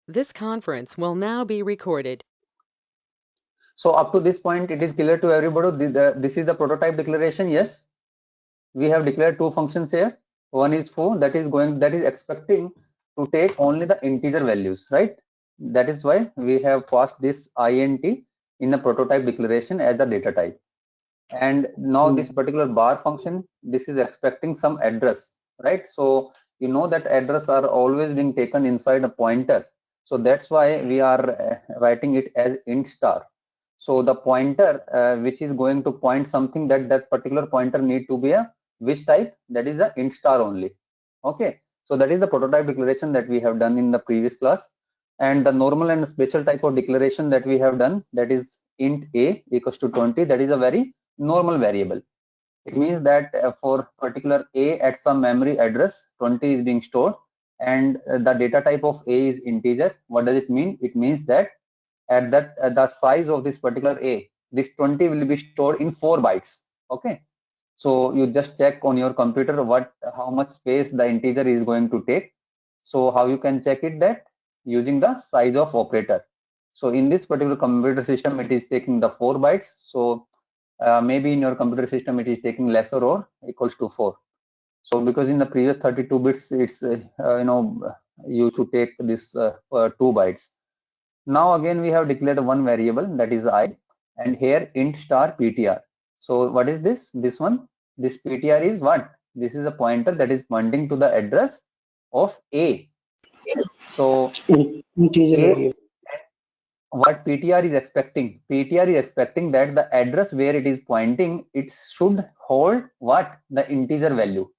This conference will now be recorded. So up to this point, it is clear to everybody. This is the prototype declaration. Yes, we have declared two functions here. One is foo, that is expecting to take only the integer values, right? That is why we have passed this int in the prototype declaration as the data type. And now this particular bar function, this is expecting some address, right? So you know that address are always being taken inside a pointer. So that's why we are writing it as int star. So the pointer which is going to point something, that particular pointer need to be a which type, that is a int star only. Okay, so that is the prototype declaration that we have done in the previous class. And the normal and special type of declaration that we have done, that is int a equals to 20, that is a very normal variable. It means that for particular a at some memory address 20 is being stored, and the data type of a is integer. What does it mean? It means that at the size of this particular a, this 20 will be stored in 4 bytes. Okay, so you just check on your computer how much space the integer is going to take. So how you can check it? That using the size of operator. So in this particular computer system, it is taking the 4 bytes. So maybe in your computer system it is taking lesser or equals to 4. So because in the previous 32 bits it's used to take this 2 bytes. Now again we have declared one variable, that is I, and here int star ptr. So what is this one? This ptr is what? This is a pointer that is pointing to the address of a. So integer a, variable. what PTR is expecting? PTR is expecting that the address where it is pointing, it should hold what? The integer value,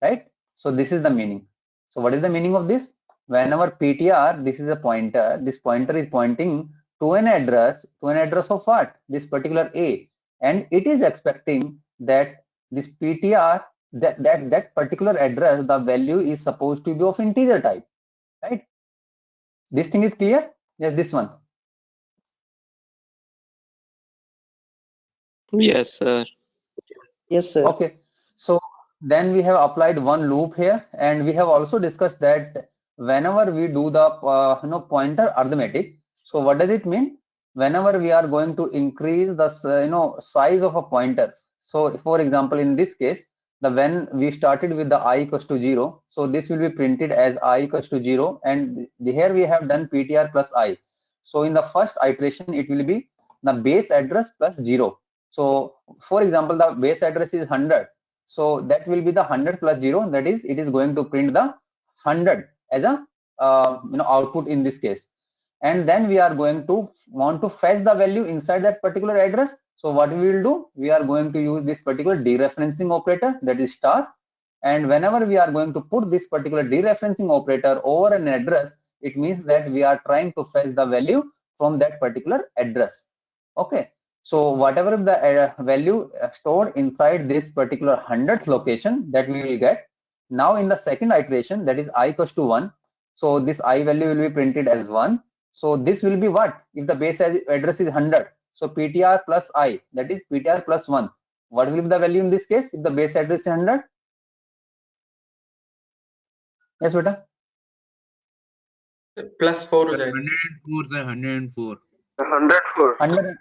right? So this is the meaning. So what is the meaning of this? Whenever PTR, this is a pointer, this pointer is pointing to an address of what? This particular A. And it is expecting that this PTR, that particular address, the value is supposed to be of integer type, right? This thing is clear? Yes, this one. Yes, sir. Yes, sir. Okay, so then we have applied one loop here, and we have also discussed that whenever we do the pointer arithmetic. So what does it mean? Whenever we are going to increase the size of a pointer. So for example, in this case, when we started with the I equals to 0, so this will be printed as I equals to 0, and here we have done ptr plus I. So in the first iteration, it will be the base address plus 0. So for example, the base address is 100. So that will be the 100 plus 0. That is, it is going to print the 100 as a output in this case. And then we are going to want to fetch the value inside that particular address. So what we will do? We are going to use this particular dereferencing operator, that is star. And whenever we are going to put this particular dereferencing operator over an address, it means that we are trying to fetch the value from that particular address. Okay. So whatever the value stored inside this particular 100th location, that we will get. Now in the second iteration, that is I equals to 1. So this I value will be printed as 1. So this will be what? If the base address is 100. So ptr plus I, that is ptr plus 1. What will be the value in this case if the base address is 100? Yes, beta. +4 हो जाएगा 104 से 104 100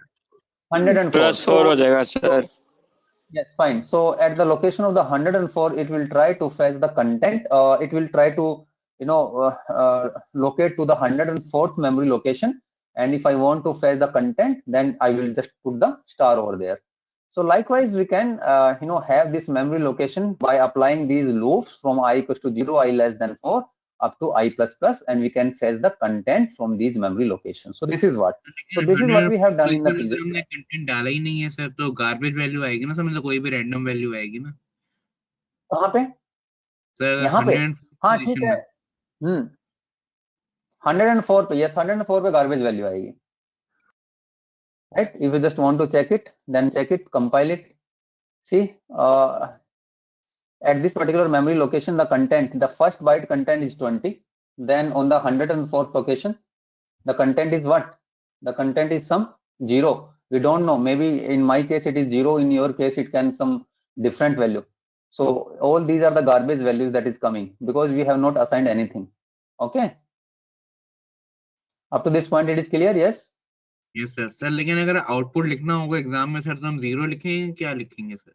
104. +4 हो जाएगा sir Yes, fine. So at the location of the 104, it will try to fetch the content. It will try to locate to the 104th memory location. And if I want to fetch the content, then I will just put the star over there. So likewise, we can have this memory location by applying these loops from I equals to 0, I less than 4 up to I plus plus, and we can fetch the content from these memory locations. So this is what. So this is what we have done in the previous. हमने content डाला ही नहीं है sir, तो garbage value आएगी ना sir, मतलब कोई भी रैंडम वैल्यू आएगी ना। कहाँ पे? सर यहाँ पे? हाँ ठीक है। 104 पे, yes, 104 पे गार्बेज वैल्यू आएगी, right? If you just want to check it, then check it, compile it. See, at this particular memory location, the content, the first byte content is 20. Then on the 104th location, the content is what? The content is some 0. We don't know. Maybe in my case it is 0. In your case, it can some different value. So all these are the garbage values that is coming because we have not assigned anything. Okay. Up to this point it is clear? Yes. Yes sir. Sir लेकिन अगर output लिखना होगा exam में sir तो हम 0 लिखेंगे, क्या लिखेंगे सर?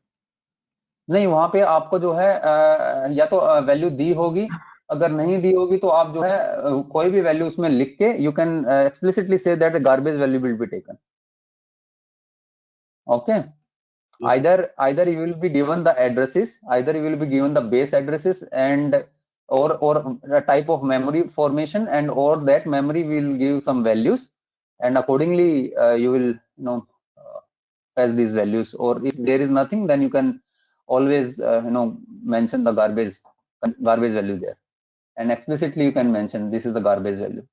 नहीं, वहां पे आपको जो है या तो वैल्यू दी होगी, अगर नहीं दी होगी तो आप जो है कोई भी वैल्यू उसमें लिख के you can explicitly say that garbage value will be taken. Okay. Either you will be given the addresses, either you will be given the base addresses and or a type of memory formation, and or that memory will give some values, and accordingly you will pass these values. Or if there is nothing, then you can always mention the garbage value there, and explicitly you can mention this is the garbage value.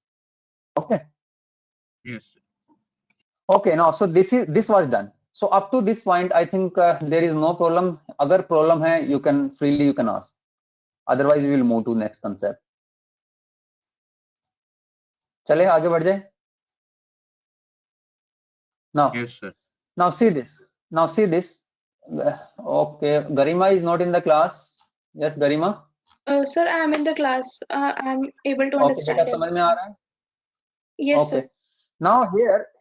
Okay. Yes. Okay. Now, so this was done. So up to this point, I think there is no problem. Agar problem hai, you can freely ask. Otherwise, we will move to next concept. चले आगे बढ़ जाए. Now, Yes, sir. Now see this. Okay, Garima is not in the class. Yes, Garima. Sir, I am in the class. I am able to Okay, understand. बेटा समझ में आ रहा है? Yes, Okay. sir. Now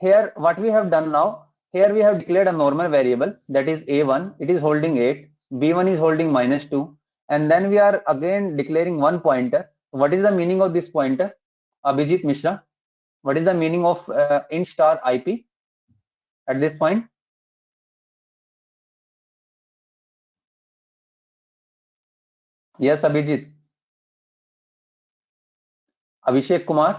here what we have done now, here we have declared a normal variable, that is a1. It is holding 8. b1 is holding -2, and then we are again declaring one pointer. What is the meaning of this pointer? Abhijit Mishra, what is the meaning of int star ip at this point? Yes, Abhijit. Abhishek Kumar.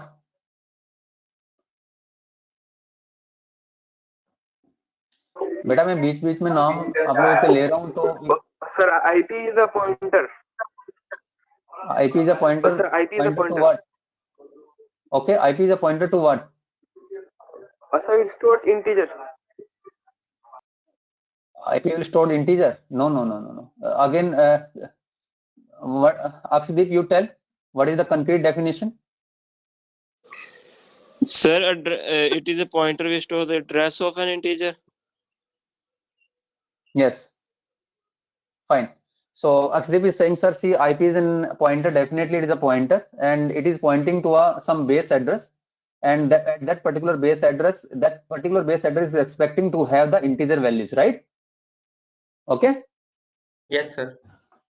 बेटा मैं बीच बीच में नाम आप लोगों के ले रहा हूं तो sir IP is a pointer. IP is a pointer. Sir, IP is a pointer to pointer. what? Okay, IP is a pointer to what? Sir, it stores integer. IP will store integer. No. Again, what Akshdeep, you tell what is the concrete definition? Sir, it is a pointer which stores the address of an integer. Yes. Fine. So Akshdeep is saying, sir, see, IP is a pointer. Definitely, it is a pointer, and it is pointing to some base address, and that particular base address is expecting to have the integer values, right? Okay. Yes, sir.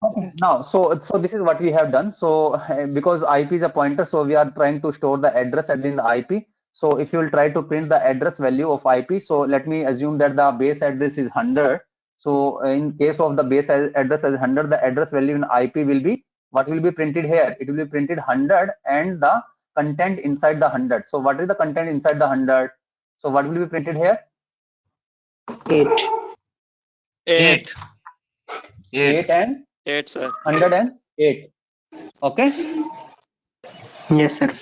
Okay. Now, so this is what we have done. So because IP is a pointer, so we are trying to store the address in the IP. So if you will try to print the address value of IP, so let me assume that the base address is 100. So in case of the base address as 100, the address value in IP will be, what will be printed here? It will be printed 100 and the content inside the 100. So what is the content inside the 100? So what will be printed here? 8. 8. 8 and 8, sir. 108. Okay. Yes, sir.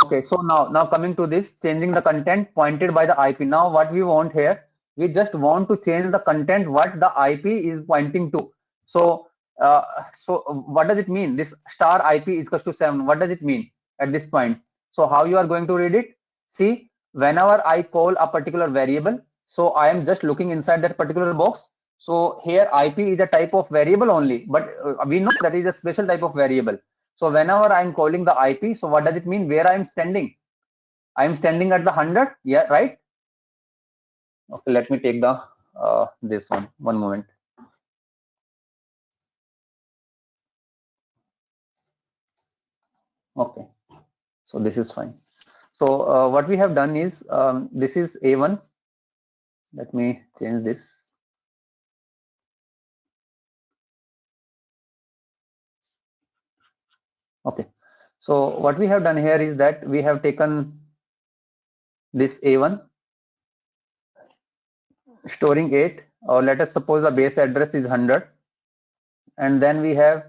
Okay, so now coming to this, changing the content pointed by the IP. Now what we want here, we just want to change the content what the IP is pointing to. So what does it mean? This star IP is equals to 7. What does it mean at this point? So how you are going to read it? See, whenever I call a particular variable, so I am just looking inside that particular box. So here IP is a type of variable only, but we know that is a special type of variable. So whenever I'm calling the IP, so what does it mean? Where I'm standing? I'm standing at the 100. Yeah, right. Okay, let me take the this one. One moment. Okay, so this is fine. So what we have done is this is A1. Let me change this. Okay, so what we have done here is that we have taken this A1, storing 8, or let us suppose the base address is 100, and then we have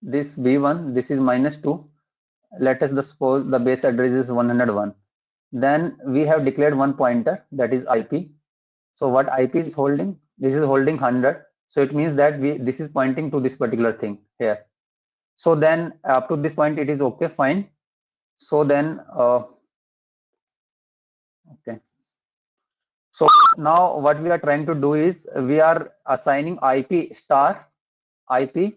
this B1, this is -2. Let us suppose the base address is 101. Then we have declared one pointer, that is IP. So what IP is holding? This is holding 100. So it means that this is pointing to this particular thing here. So then up to this point it is okay, fine. So then okay. So now what we are trying to do is we are assigning IP star IP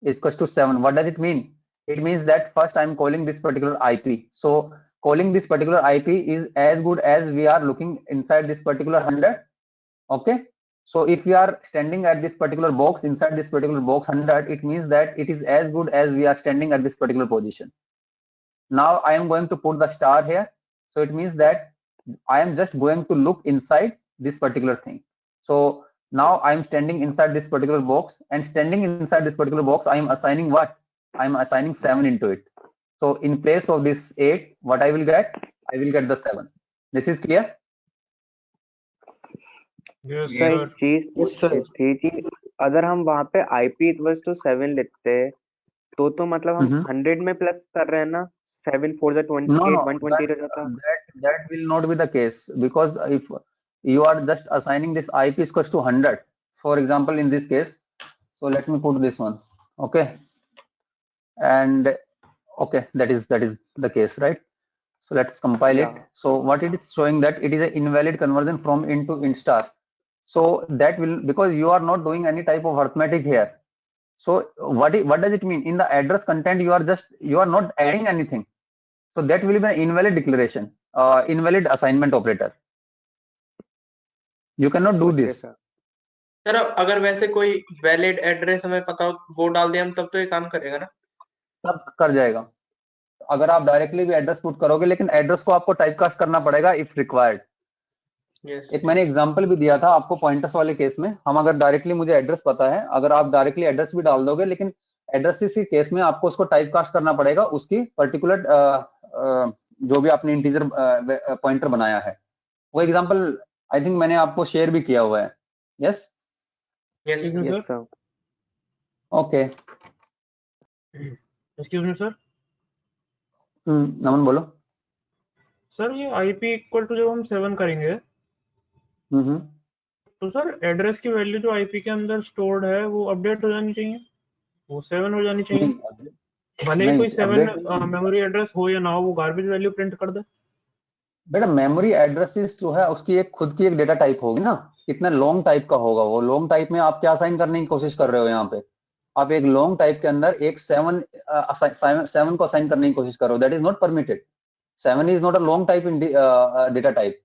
is equals to 7. What does it mean? It means that first I'm calling this particular IP. So calling this particular IP is as good as we are looking inside this particular 100. Okay, so if we are standing at this particular box, inside this particular box 100, it means that it is as good as we are standing at this particular position. Now I am going to put the star here, so it means that I am just going to look inside this particular thing. So now I am standing inside this particular box, and standing inside this particular box, I am assigning what? I am assigning 7 into it. So in place of this 8, what I will get? I will get the 7. This is clear? Yes, sir sir. एक चीज Yes, sir. थी कि अगर हम वहां पे IP equals to 7 लिखते तो मतलब हम 100 में प्लस कर रहे हैं ना, 7 4 जा 28 No, 120 हो जाता। that will not be the case, because if you are just assigning this IP equals to 100, for example, in this case, so let me put this one, okay, and okay, that is the case, right? So let's compile it. So what it is showing, that it is an invalid conversion from int to int star. So that will, because you are not doing any type of arithmetic here. So what does it mean? In the address content, you are not adding anything. So that will be an invalid declaration, invalid assignment operator. You cannot do this. Sir अगर वैसे कोई valid address हमें पता हो वो डाल दें हम, तब तो ये काम करेगा ना? तब कर जाएगा अगर आप डायरेक्टली भी एड्रेस पुट करोगे, लेकिन एड्रेस को आपको टाइपकास्ट करना पड़ेगा इफ रिक्वायर्ड। एक मैंने एग्जांपल भी दिया था आपको पॉइंटर्स वाले केस में। हम अगर डायरेक्टली, मुझे एड्रेस पता है, अगर आप डायरेक्टली एड्रेस भी डाल दोगे, लेकिन एड्रेस के केस में आपको उसको टाइपकास्ट करना पड़ेगा उसकी पर्टिकुलर जो भी आपने इंटीजर पॉइंटर बनाया है। वो एग्जांपल आई थिंक मैंने आपको शेयर भी किया हुआ है। Yes yes sir. Okay, excuse me sir. Naman बोलो। सर ये IP इक्वल टू जब हम 7 करेंगे तो सर एड्रेस की वैल्यू जो IP के अंदर स्टोर्ड है वो अपडेट हो जानी चाहिए, वो 7 हो जानी चाहिए। भले ही कोई 7 मेमोरी एड्रेस हो या ना हो, वो गार्बेज वैल्यू प्रिंट कर दे। बेटा मेमोरी एड्रेसेस जो है उसकी एक खुद की एक डेटा टाइप होगी ना, कितना लॉन्ग टाइप का होगा वो। लॉन्ग टाइप में आप क्या असाइन करने की कोशिश कर रहे हो? यहाँ पे आप एक लॉन्ग टाइप के अंदर एक 7 को असाइन करने की कोशिश कर रहे हो। That is not permitted. 7 is not a long type in data type.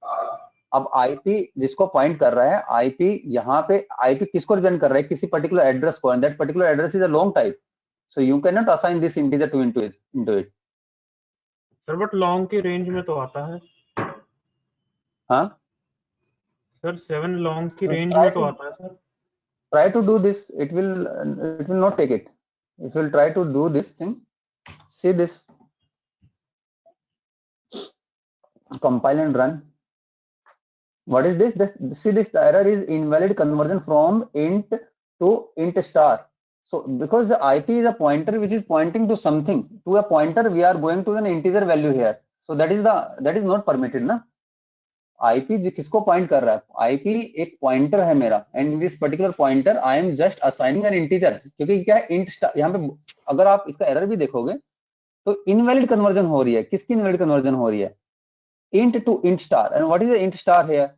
अब IP जिसको पॉइंट कर रहा है, IP यहाँ पे IP किसको रिप्रेजेंट कर रहा है? किसी पर्टिकुलर एड्रेस को, and that particular address is a long type, so you can not assign this integer to into it. Sir but long की रेंज में तो आता है। हाँ सर 7 लॉन्ग की रेंज में तो आता है sir. Try to do this, it will not take it. If you will try to do this thing, see this, compile and run. What is this? See this, the error is invalid conversion from int to int star. So because the IP is a pointer which is pointing to something, to a pointer, we are going to an integer value here. So that is not permitted ना। IP जो किसको point कर रहा है? IP एक pointer है मेरा, and this particular pointer I am just assigning N integer, क्योंकि क्या है इंट स्टार। यहाँ पे अगर आप इसका एरर भी देखोगे तो इनवैलिड कन्वर्जन हो रही है। किसकी इनवैलिड कन्वर्जन हो रही है? Int to int star. And what is the int star here?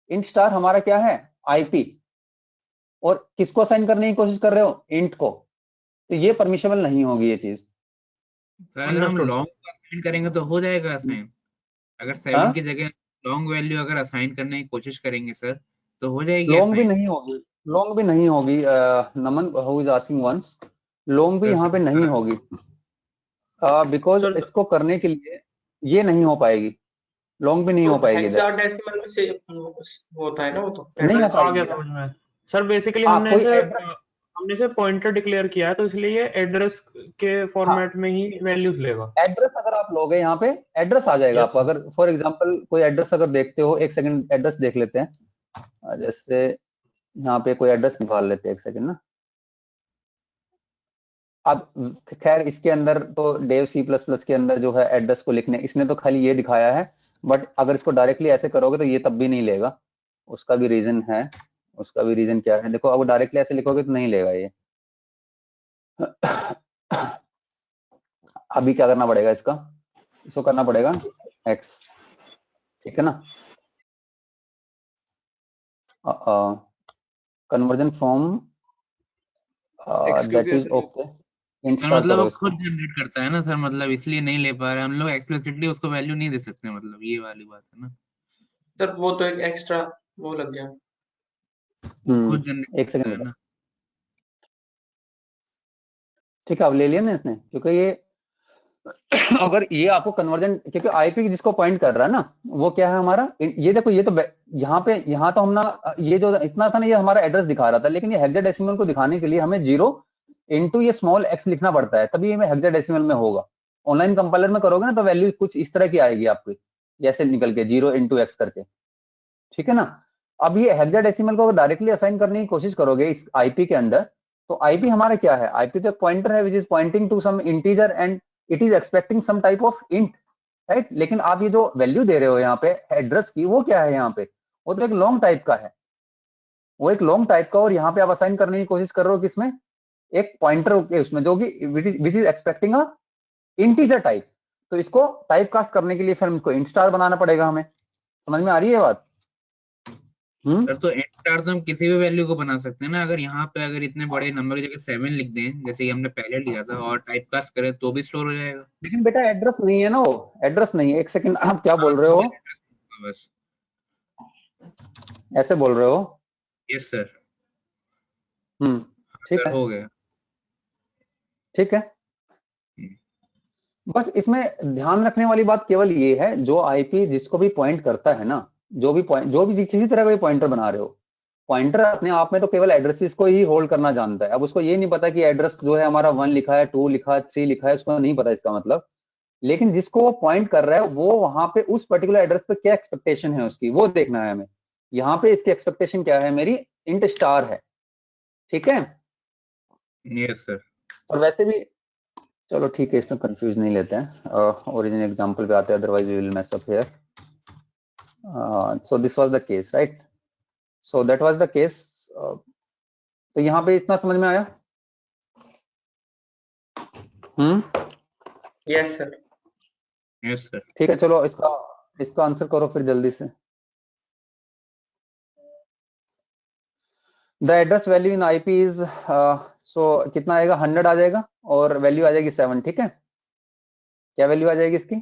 Int star हमारा क्या है? IP, और किसको असाइन करने की कोशिश कर रहे हो? इंट को। तो ये परमिशनल नहीं होगी ये चीज। सर अगर हम लॉन्ग असाइन करेंगे तो हो जाएगा असाइन। अगर 7 की जगह लॉन्ग वैल्यू अगर असाइन करने की कोशिश करेंगे सर तो हो जाएगी। लॉन्ग भी नहीं होगी, लॉन्ग भी नहीं होगी। Naman who is asking once, long भी यहाँ पे नहीं होगी, बिकॉज इसको करने के लिए ये नहीं हो पाएगी। लॉन्ग भी नहीं हो पाएगी। हेक्साडेसिमल में से होता है ना वो, तो नहीं हो आ गया समझ में। सर बेसिकली हमने से पॉइंटर डिक्लेयर किया है, तो इसलिए ये एड्रेस के फॉर्मेट में ही वैल्यूज लेगा। एड्रेस अगर आप लोगे यहाँ पे एड्रेस आ जाएगा आपको। अगर फॉर एग्जांपल कोई एड्रेस अगर देखते हो, एक सेकंड एड्रेस देख लेते हैं। जैसे यहाँ पे कोई एड्रेस निकाल लेते हैं, एक सेकंड ना। अब खैर इसके अंदर तो डेव C++ के अंदर जो है एड्रेस को लिखने, इसने तो खाली ये दिखाया है, बट अगर इसको डायरेक्टली ऐसे करोगे तो ये तब भी नहीं लेगा। उसका भी रीजन है। उसका भी रीजन क्या है? देखो, अगर डायरेक्टली ऐसे लिखोगे तो नहीं लेगा ये। अभी क्या करना पड़ेगा इसको करना पड़ेगा X, ठीक है ना। Conversion from that is okay. int sir star मतलब करो वो इसको। खुद जनरेट करता है ना सर, मतलब इसलिए नहीं ले पा रहे हम लोग, एक्सप्लिसिटली उसको वैल्यू नहीं दे सकते, मतलब ये वाली बात है ना। सर वो तो एक एक्स्ट्रा वो लग गया। वो खुद जनरेट एक करता सेकंड है बेटा, ना। ठीक है अब ले लिया ना इसने, क्योंकि ये अगर ये आपको कन्वर्जन, क्योंकि आईपी जिसको पॉइंट कर रहा है ना वो क्या है हमारा, ये देखो ये तो यहाँ तो हम ना, ये जो इतना था ना ये हमारा एड्रेस दिखा रहा था, लेकिन ये हेक्साडेसिमल को दिखाने के लिए हमें 0 इंटू ये स्मॉल x लिखना पड़ता है, तभी ये हेक्साडेसिमल में होगा। ऑनलाइन कंपाइलर में करोगे ना तो वैल्यू कुछ इस तरह की आएगी आपकी, जैसे निकल के 0 इंटू एक्स करके, ठीक है ना। अब ये हेक्साडेसिमल को डायरेक्टली असाइन करने की कोशिश करोगे इस आईपी के अंदर, तो आईपी हमारा क्या है, आईपी तो एक पॉइंटर है which is pointing to some integer and it is expecting some type of int, right. लेकिन आप ये जो वैल्यू दे रहे हो यहाँ पे एड्रेस की, वो क्या है यहाँ पे, वो तो एक लॉन्ग टाइप का है, वो एक लॉन्ग टाइप का, और यहाँ पे आप असाइन करने की कोशिश कर रहे हो किसमें, एक पॉइंटर के उसमें, जो कि which is expecting a integer type. तो इसको टाइप कास्ट करने के लिए फिर इसको इंट स्टार बनाना पड़ेगा हमें। समझ में आ रही है बात? सर तो इंट स्टार तो हम किसी भी वैल्यू को बना सकते हैं ना, अगर यहाँ पे अगर इतने बड़े नंबर की जगह 7 लिख दें जैसे कि हमने पहले लिया था और टाइप कास्ट करें तो भी स्टोर हो जाएगा। लेकिन बेटा एड्रेस नहीं है ना, वो एड्रेस नहीं है। एक सेकंड, आप क्या बोल रहे हो, बस ऐसे बोल रहे हो? Yes sir. ठीक सर है, हो गया। ठीक है। बस इसमें ध्यान रखने वाली बात केवल ये है, जो आईपी जिसको भी पॉइंट करता है ना, जो भी किसी तरह का भी पॉइंटर बना रहे हो, पॉइंटर अपने आप में तो केवल एड्रेसेस को ही होल्ड करना जानता है। अब उसको ये नहीं पता कि एड्रेस जो है हमारा 1 लिखा है, 2 लिखा है, 3 लिखा है, उसको नहीं पता इसका मतलब। लेकिन जिसको वो पॉइंट कर रहा है वो वहां पे उस पर्टिकुलर एड्रेस पे क्या एक्सपेक्टेशन है उसकी, वो देखना है हमें। यहाँ पे इसकी एक्सपेक्टेशन क्या है, मेरी इंट स्टार है, ठीक है। Yes sir. और वैसे भी चलो ठीक है, इसमें कंफ्यूज नहीं लेते हैं, ओरिजिनल एग्जांपल पे आते हैं, otherwise we will mess up here. So this was the case, right, so that was the case. तो यहाँ पे इतना समझ में आया? Yes sir. Yes sir. ठीक है, चलो इसका आंसर करो फिर जल्दी से। The address value in IP is, so कितना आएगा, 100 आ जाएगा, और वैल्यू आ जाएगी 7, ठीक है। क्या वैल्यू आ जाएगी इसकी?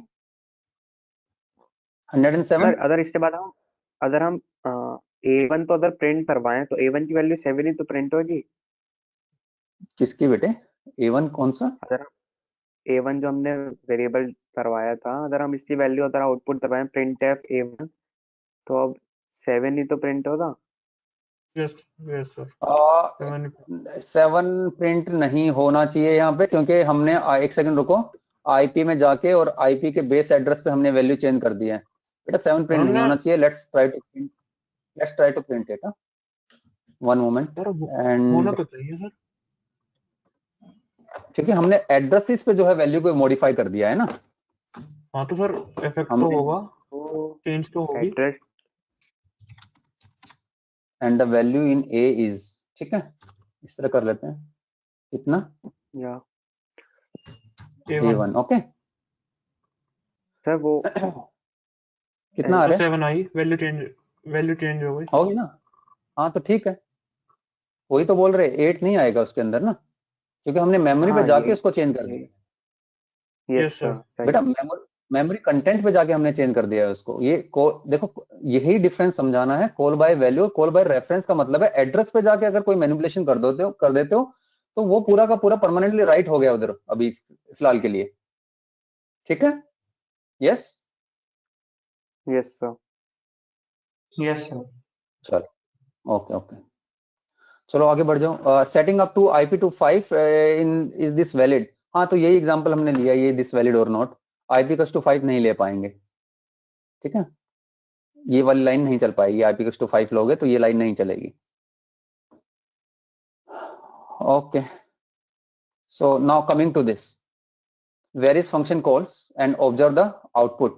107। सर अगर हम A1 तो अगर प्रिंट करवाएं तो A1 की वैल्यू 7 ही तो प्रिंट होगी। किसकी बेटे? A1 कौन सा? अगर A1 जो हमने वेरिएबल करवाया था, अगर हम इसकी वैल्यू अगर आउटपुट करवाएं प्रिंट एफ A1, तो अब 7 ही तो प्रिंट होगा। Yes yes sir. 7 प्रिंट नहीं होना चाहिए यहाँ पे, क्योंकि हमने एक सेकंड रुको, आईपी में जाके और आईपी के बेस एड्रेस पे हमने वैल्यू चेंज कर दिया है बेटा। 7 प्रिंट नहीं होना चाहिए। Let's try to print it. One moment. होना एंड तो चाहिए सर, क्योंकि हमने एड्रेसेस पे जो है वैल्यू को मॉडिफाई कर दिया है ना। हाँ तो सर इफेक्ट तो हमने होगा, तो चेंज तो होगी। Address and the value in A is, ठीक है, इस तरह कर लेते हैं, इतना या A1, ओके। सर वो कितना आ तो रहा है? 7 आई, वैल्यू चेंज हो गई। होगी ना? हाँ तो ठीक है, वही तो बोल रहे, 8 नहीं आएगा उसके अंदर ना, क्योंकि हमने मेमोरी पे हाँ जाके ये उसको चेंज कर दिया। Yes yes sir sir. सही। बेटा मेमोरी कंटेंट पे जाके हमने चेंज कर दिया है उसको। ये देखो, यही डिफरेंस समझाना है। कॉल बाय वैल्यू और कॉल बाय रेफरेंस का मतलब है एड्रेस पे जाके अगर कोई मैनिपुलेशन कर देते हो तो वो पूरा का पूरा परमानेंटली राइट हो गया उधर अभी फिलहाल के लिए, ठीक है। Yes yes sir. Yes sir. चलो ओके ओके, चलो आगे बढ़ जाओ। Setting up to IP to 5 in is this valid? हाँ तो यही एग्जांपल हमने लिया, ये दिस वैलिड और नॉट। IP to 5 नहीं ले पाएंगे, ठीक है, ये वाली लाइन नहीं चल पाएगी। IP to 5 लोगे तो ये लाइन नहीं चलेगी। Okay, so now coming to this various function calls and observe the output.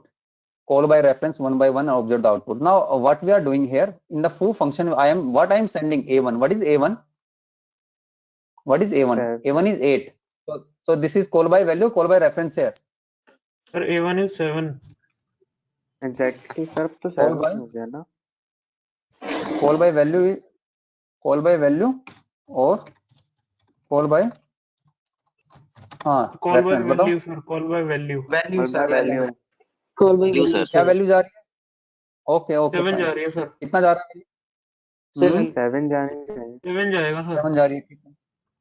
Call by reference one by one and observe the output. Now what we are doing here in the foo function, I am sending A1. What is A1? What is A1? A1 is 8. So this is call by value, call by reference here. Sir A1 is 7। Exactly sir, तो Call 7 by हो गया ना। call by value or call by हाँ call by reference बताओ value sir, call by value. Value और sir, value call by Value, value sir. क्या value जा रही है? ओके ओके 7 जा फाइन। रही है सर, कितना जा रहा है? 7 7 जाने चाहिए। 7 जाएगा सर। 7 जा रही है, ठीक है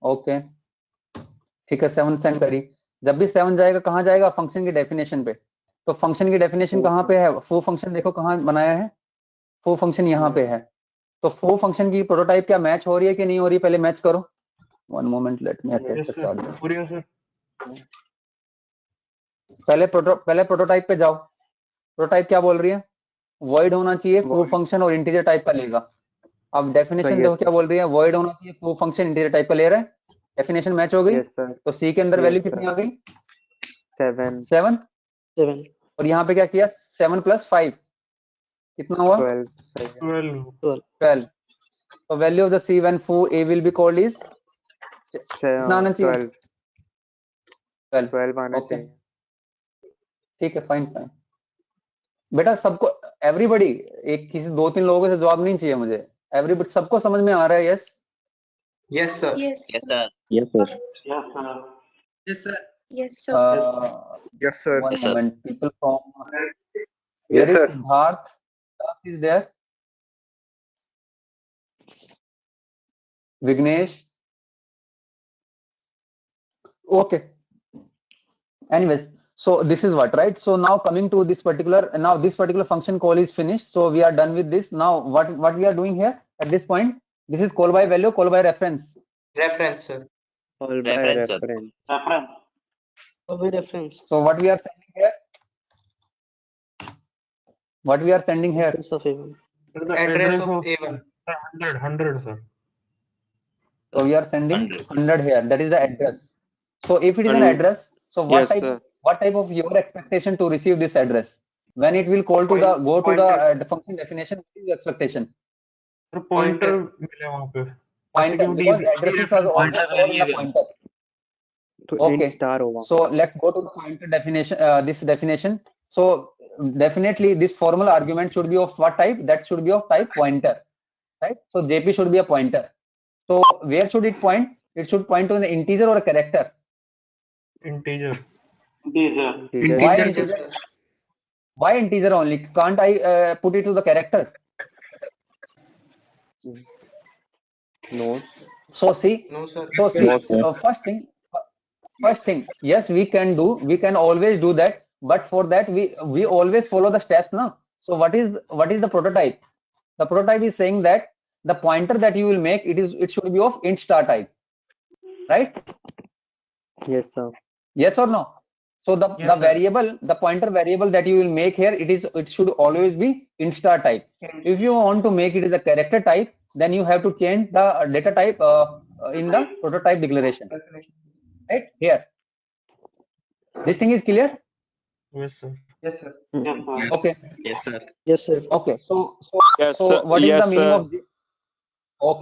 ओके ठीक है 7 सेंड करी। जब भी 7 जाएगा कहाँ जाएगा? फंक्शन की डेफिनेशन पे। तो फंक्शन की डेफिनेशन कहाँ पे है? फू फंक्शन देखो कहाँ बनाया है, फू फंक्शन यहाँ पे है। तो फू फंक्शन की प्रोटोटाइप क्या मैच हो रही है कि नहीं हो रही? पहले मैच करो। One moment let me attach yes the sir, chart. हो रही है सर। पहले प्रोटोटाइप पे जाओ। प्रोटोटाइप क्या बोल रही है? वॉइड होना चाहिए फू Void. फंक्शन और इंटीजर टाइप का लेगा। अब डेफिनेशन सही है देखो क्या बोल रही है? वॉइड होना चाहिए फू फंक्शन इंटीजर टाइप का ले रहा है। डेफिनेशन मैच हो गई। यस सर, तो सी के अंदर Yes, वैल्यू sir. कितनी आ गई? 7 7। 7 और यहाँ पे क्या किया? 7 + 5 कितना हुआ? 12 सही है। 12 12। तो value of the see when फू ए विल बी कॉल्ड इज कितना आना चाहिए? 12 12। 12 आना ओके चाहिए। ठीक है फाइन फाइन। बेटा सबको एवरीबॉडी, एक किसी 2-3 लोगों से जवाब नहीं चाहिए मुझे। एवरीबॉडी सबको समझ में आ रहा है? Yes yes sir, Yes. Yes, sir. Yes, sir. Yes sir, Yes, sir. Yes, sir. one Yes, sir. moment. People from Yes, where is sir. Siddharth? Siddharth is there. Vignesh. Okay. Anyways, so this is what, right? So now coming to this particular function call is finished. So we are done with this. Now what we are doing here at this point? This is call by value, call by reference. Reference sir, All by Reference, sir. reference. Call by reference So what we are sending here? What we are sending here? Reference of A1 sir, the address address of of A1, 100 sir. So we are sending 100. 100 here. That is the address. So if it is an And- address, so Yes, sir. what type of your expectation to receive this address? When it will call to the go to the Pointer. function definition, what is the expectation? Sir pointer मिले वहाँ पे, Pointer, क्योंकि because DB addresses are always stored in the pointers. तो Okay. int star होगा। So let's go to the pointer definition. This definition. So definitely this formal argument should be of what type? That should be of type pointer, right? So JP should be a pointer. So where should it point? It should point to an integer or a character. Integer. Integer. Why integer? Why integer only? Can't I put it to the character? No. So see. No sir, So see. No, sir. First thing. Yes, we can do. We can always do that. But for that, we always follow the steps, no? So what is the prototype? The prototype is saying that the pointer that you will make, it should be of int star type, right? Yes, sir. Yes or no? So the Yes, sir. variable, the pointer variable that you will make here, it should always be int star type. If you want to make it as a character type, then you have to change the data type in the prototype declaration, right here. This thing is clear? Yes sir. Yes sir, Okay. Yes, sir. yes sir Okay. So Yes, so sir. what is Yes, the meaning sir. of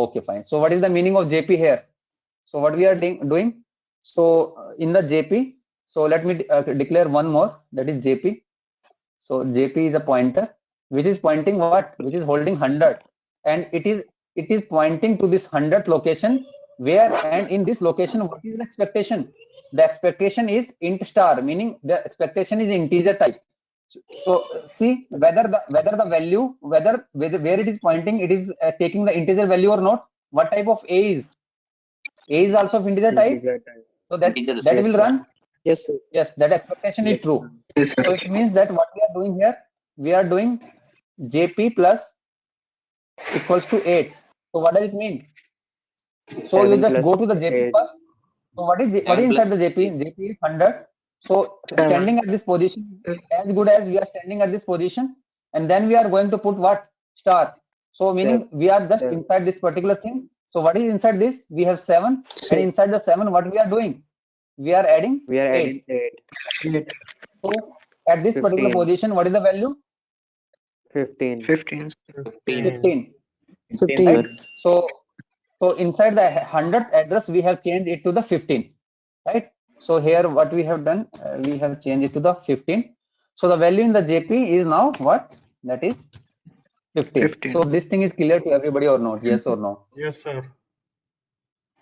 okay, fine. So what is the meaning of JP here? So what we are doing? So in the JP, so let me declare one more, that is JP. So JP is a pointer which is pointing what? Which is holding 100, and it is pointing to this 100th location, where, and in this location what is the expectation? The expectation is int star, meaning the expectation is integer type. So see whether the value, where it is pointing, it is taking the integer value or not. What type of A is? A is also of integer type. Integer type. So that Integer, that yes, will sir. run. yes sir Yes, that expectation is true. So it means that what we are doing here, we are doing JP plus equals to 8. So what does it mean? So you 7 just plus go to the JP 8. first. So what is inside the JP? JP is 100. So standing at this position, as good as we are standing at this position, and then we are going to put what? Star. So meaning we are just Seven. inside this particular thing. So what is inside this? We have 7, and inside the 7, what we are doing? We are adding We are 8. adding 8. So at this particular 15. position, what is the value? 15. 15 15. 15 Right? So inside the 100th address, we have changed it to the 15, right? So here what we have done, we have changed it to the 15. So the value in the JP is now what? That is 15. 15. So this thing is clear to everybody or not? Yes or no? Yes sir.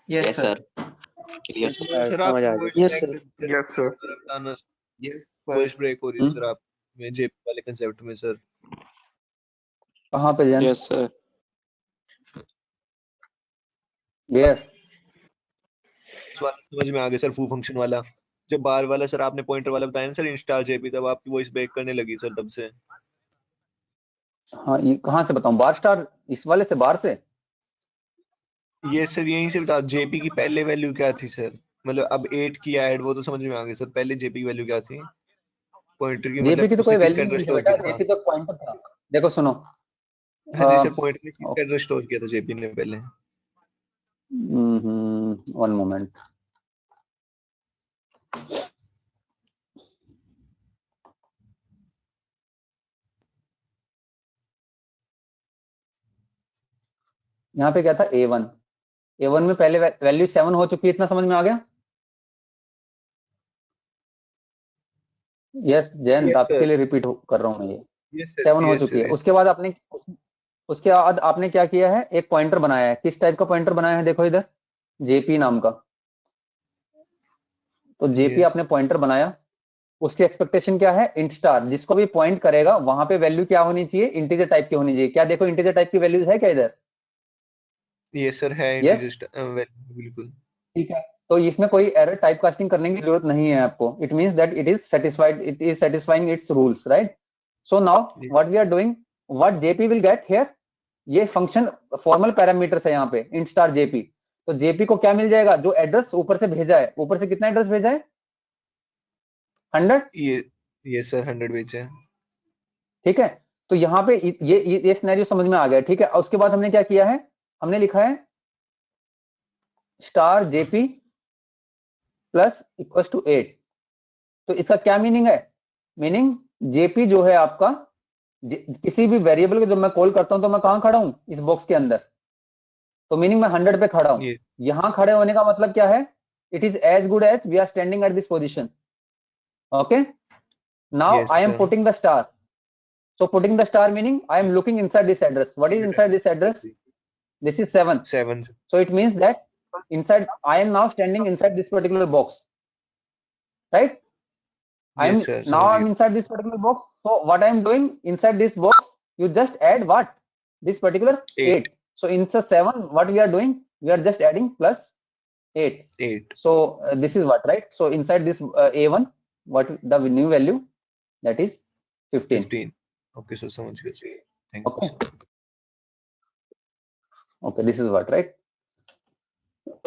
Yes Yes, sir, sir. Sir sir आप समझ आ voice गया। Yes, sir. Yes sir बताना yes voice break हो रही है हम्म, sir आप में JP वाले कंसेप्ट में सर। कहाँ पे जैन? Yes sir. वेयर? इस वाला समझ में आ गया सर, फू फंक्शन वाला। जब बार वाला सर आपने पॉइंटर वाला बताया ना सर इंस्टार जेपी, तब आपकी वॉइस ब्रेक करने लगी सर तब से। हाँ, ये कहाँ से बताऊं? बार स्टार इस वाले से, बार से? ये सर यहीं से बता, जेपी की पहले वैल्यू क्या थी सर? मतलब अब 8 की ऐड वो तो समझ में आ गया सर, पहले जेपी की वैल्यू क्या थी पॉइंटर की? जेपी मतलब की तो उसने कोई किसका वैल्यू एड्रेस नहीं है स्टोर बेटा, किया था? जेपी तो पॉइंटर था। देखो सुनो, हाँ जी सर, पॉइंटर ने किसका एड्रेस स्टोर किया था जेपी ने पहले? One moment. यहाँ पे क्या था? A1। A1 में पहले वैल्यू 7 हो चुकी है, इतना समझ में आ गया? यस जैन, यस आपके सर, लिए रिपीट कर रहा हूँ मैं ये। यस सर, 7 हो यस चुकी है। सर। उसके बाद आपने क्या किया है? एक पॉइंटर बनाया है। किस टाइप का पॉइंटर बनाया है? देखो इधर, जेपी नाम का। तो जेपी यस आपने पॉइंटर बनाया, उसकी एक्सपेक्टेशन क्या है? Int star. जिसको भी पॉइंट करेगा वहां पे वैल्यू क्या होनी चाहिए? इंटीजर टाइप की होनी चाहिए। क्या देखो, इंटीजर टाइप की वैल्यूज है क्या इधर? यस सर, है यस, इंटीजर वैल्यू बिल्कुल। ठीक है। तो इसमें कोई एरर टाइप कास्टिंग करने की जरूरत नहीं है आपको। It means that it is satisfied, it is satisfying its rules, right? So now what we are doing, what JP will get here, ये फंक्शन फॉर्मल पैरामीटर्स है यहाँ पे, इंट स्टार जेपी। तो जेपी को क्या मिल जाएगा? जो एड्रेस ऊपर से भेजा है, ऊपर से कितना एड्रेस भेजा है? 100। ये सर 100 बेचा है। ठीक है, तो यहाँ पे ये सिनेरियो समझ में आ गया, ठीक है। और उसके बाद हमने क्या किया है? हमने लिखा है star JP plus equal to 8। तो इसका क्या मीनिंग है? मीनिंग जेपी जो है आपका, किसी भी वेरिएबल को जब मैं कॉल करता हूं तो मैं कहां खड़ा हूं? इस बॉक्स के अंदर। तो मीनिंग मैं 100 पे खड़ा हूं। ये यहां खड़े होने का मतलब क्या है? It is as good as we are standing at this position. Okay, now yes I am sir, putting the star. So putting the star meaning I am looking inside this address. What is inside this address? This is 7. 7। So it means that inside, I am now standing inside this particular box, right? Yes sir, Now समझ I'm गया। inside this particular box. So what I am doing inside this box, you just add what? This particular 8 8. So in the 7, what we are doing? We are just adding plus 8. 8 So this is what, right? So inside this A1, what the new value? That is 15. 15। Okay sir, समझ गया sir, thank you Okay. Sir. Okay, this is what, right?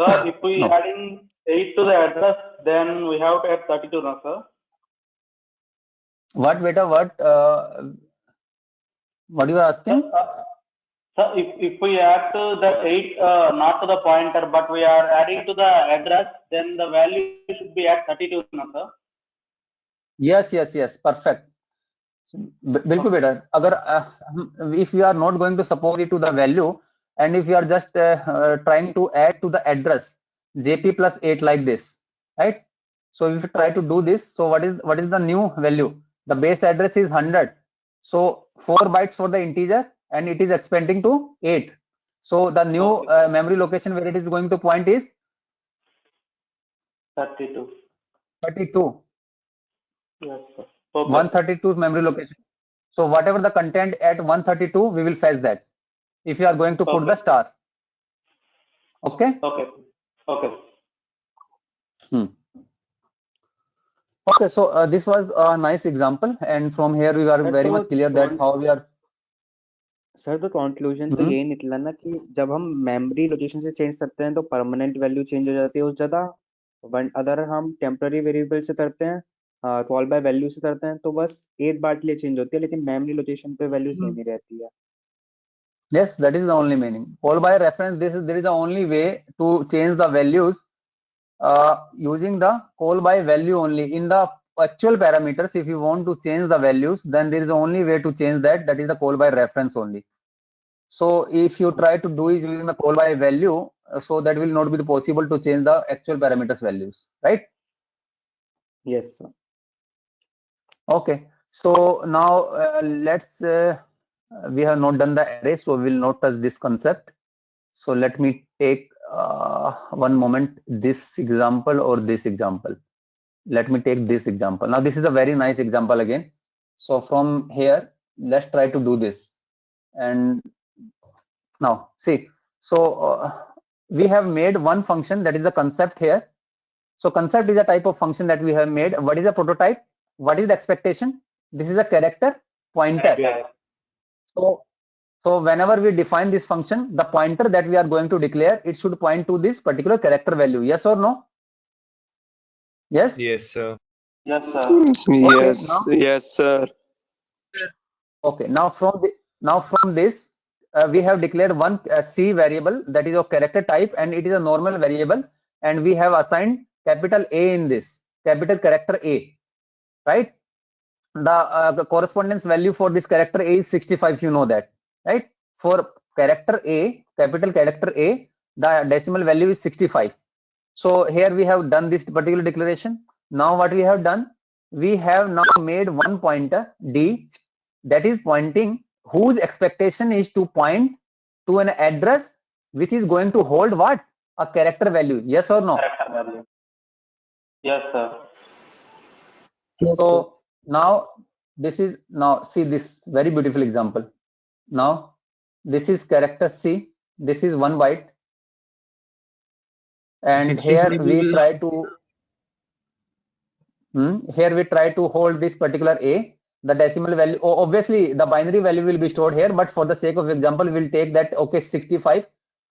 Sir, if we No. adding 8 to the address, then we have to add 32 now, sir. What beta? What you are asking? Sir, if we add to the 8, not to the pointer, but we are adding to the address, then the value should be at 32 now, sir. Yes, perfect. बिल्कुल बेटा। अगर if you are not going to suppose it to the value, and if you are just trying to add to the address jp plus 8 like this, right? So if you try to do this, so what is the new value? The base address is 100, so 4 bytes for the integer, and it is expanding to 8. So the new memory location where it is going to point is 32. 32. Yes, sir. Okay. 132 memory location. So whatever the content at 132, we will fetch that if you are going to put the star. Okay. Okay. Okay, so this was a nice example, and from here we are very much clear that how we are. Sir तो conclusion तो यही निकला ना कि जब हम memory location से change करते हैं तो परमानेंट वैल्यू चेंज हो जाती है उस जगह। अगर हम टेम्पररी वेरिएबल से करते हैं, कॉल बाय वैल्यू से करते हैं, तो बस एक बार के लिए चेंज होती है, लेकिन मेमोरी लोकेशन पे वैल्यू सेम ही रहती है। Yes, that is the only meaning. Call by reference, there is the only way to change the values using the call by value only. In the actual parameters, if you want to change the values, then there is the only way to change that, that is the call by reference only. So if you try to do it using the call by value, so that will not be possible to change the actual parameters values, right? Yes, sir. Okay, so now let's we have not done the array, so we will not touch this concept. So let me take one moment, this example or this example. Let me take this example. Now this is a very nice example again. So from here, let's try to do this. And now see, so we have made one function, that is the concept here. So concept is a type of function that we have made. What is the prototype? What is the expectation? This is a character pointer. So whenever we define this function, the pointer that we are going to declare, it should point to this particular character value. Yes or no? Yes? Yes, sir. Yes, sir. Yes, now- yes, sir. Okay, now from this, we have declared one C variable that is of character type, and it is a normal variable, and we have assigned capital A in this, capital character A, right? The correspondence value for this character A is 65, you know that, right? For character A, capital character A, the decimal value is 65. So here we have done this particular declaration. Now what we have done, we have now made one pointer D that is pointing, whose expectation is to point to an address which is going to hold what? A character value. Yes or no? Character value. Yes, sir. Yes, sir. So now this is, now see this very beautiful example. Now this is character C, this is 1 byte, and here 65 we will- try to hold this particular A. The decimal value, obviously the binary value will be stored here, but for the sake of example, we'll take that, okay, 65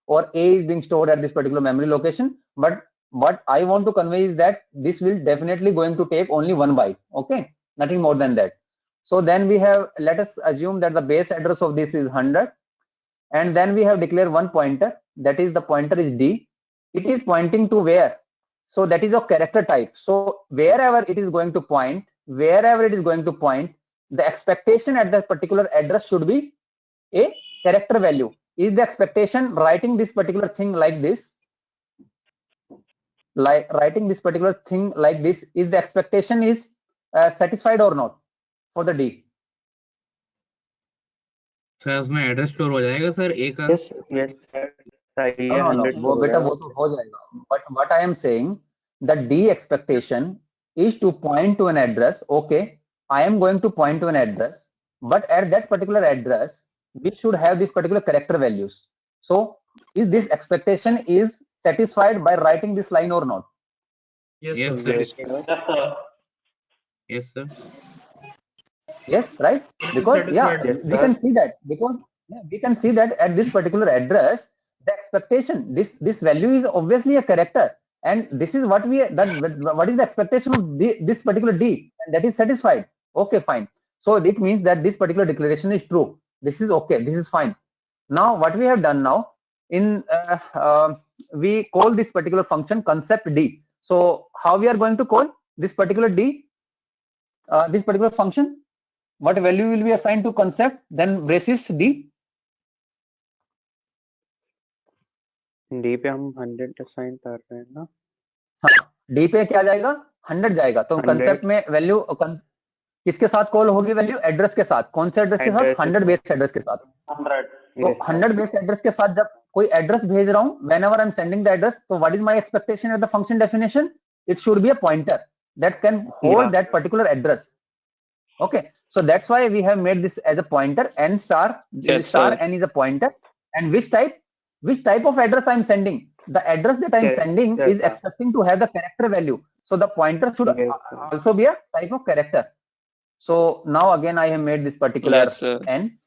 or A is being stored at this particular memory location. But what I want to convey is that this will definitely going to take only 1 byte, okay, nothing more than that. So then we have, let us assume that the base address of this is 100, and then we have declared one pointer, that is the pointer is D. It is pointing to where? So that is of character type. So wherever it is going to point, the expectation at that particular address should be a character value. Is the expectation writing this particular thing like this? Like writing this particular thing like this, is the expectation is satisfied or not for the D? Sir उसमें address store हो जाएगा sir ए का? Yes, sir. Yes, sir. सही है, No, 100 वो हो बेटा जाएगा। वो तो हो जाएगा. But what I am saying, the D expectation is to point to an address. Okay, I am going to point to an address, but at that particular address, we should have this particular character values. So, is this expectation is satisfied by writing this line or not? Yes, sir. Yes, sir. Yes, sir. Yes, right? Because yeah, Satisfied. Yes, we sir. can see that, because we can see that at this particular address, the expectation, this value is obviously a character, and this is what what is the expectation of this particular D, and that is satisfied. Okay, fine. So it means that this particular declaration is true. This is okay. This is fine. Now what we have done now, in we call this particular function concept D. So how we are going to call this particular D, this particular function? What value will be assigned to concept, then braces D? D पे हम 100 assign कर रहे हैं ना। D पे क्या जाएगा? 100 जाएगा. तो 100 कंसेप्ट में वैल्यू किसके साथ कॉल होगी? वैल्यू एड्रेस के साथ. कौन से एड्रेस के साथ? Address के 100 बेस एड्रेस के साथ. 100. तो Yes, sir. 100 बेस एड्रेस के साथ जब कोई एड्रेस भेज रहा हूं, whenever I'm sending the address, so what is my expectation at the function definition? It should be a pointer that can hold Yeah. that particular address. Okay, so that's why we have made this as a pointer. N star, Yes, star sir. N is a pointer. And which type of address I'm sending? The address that I'm Yes, sending yes, is sir. expecting to have the character value. So the pointer should Yes, sir. also be a type of character. So now again I have made this particular Yes, sir. N,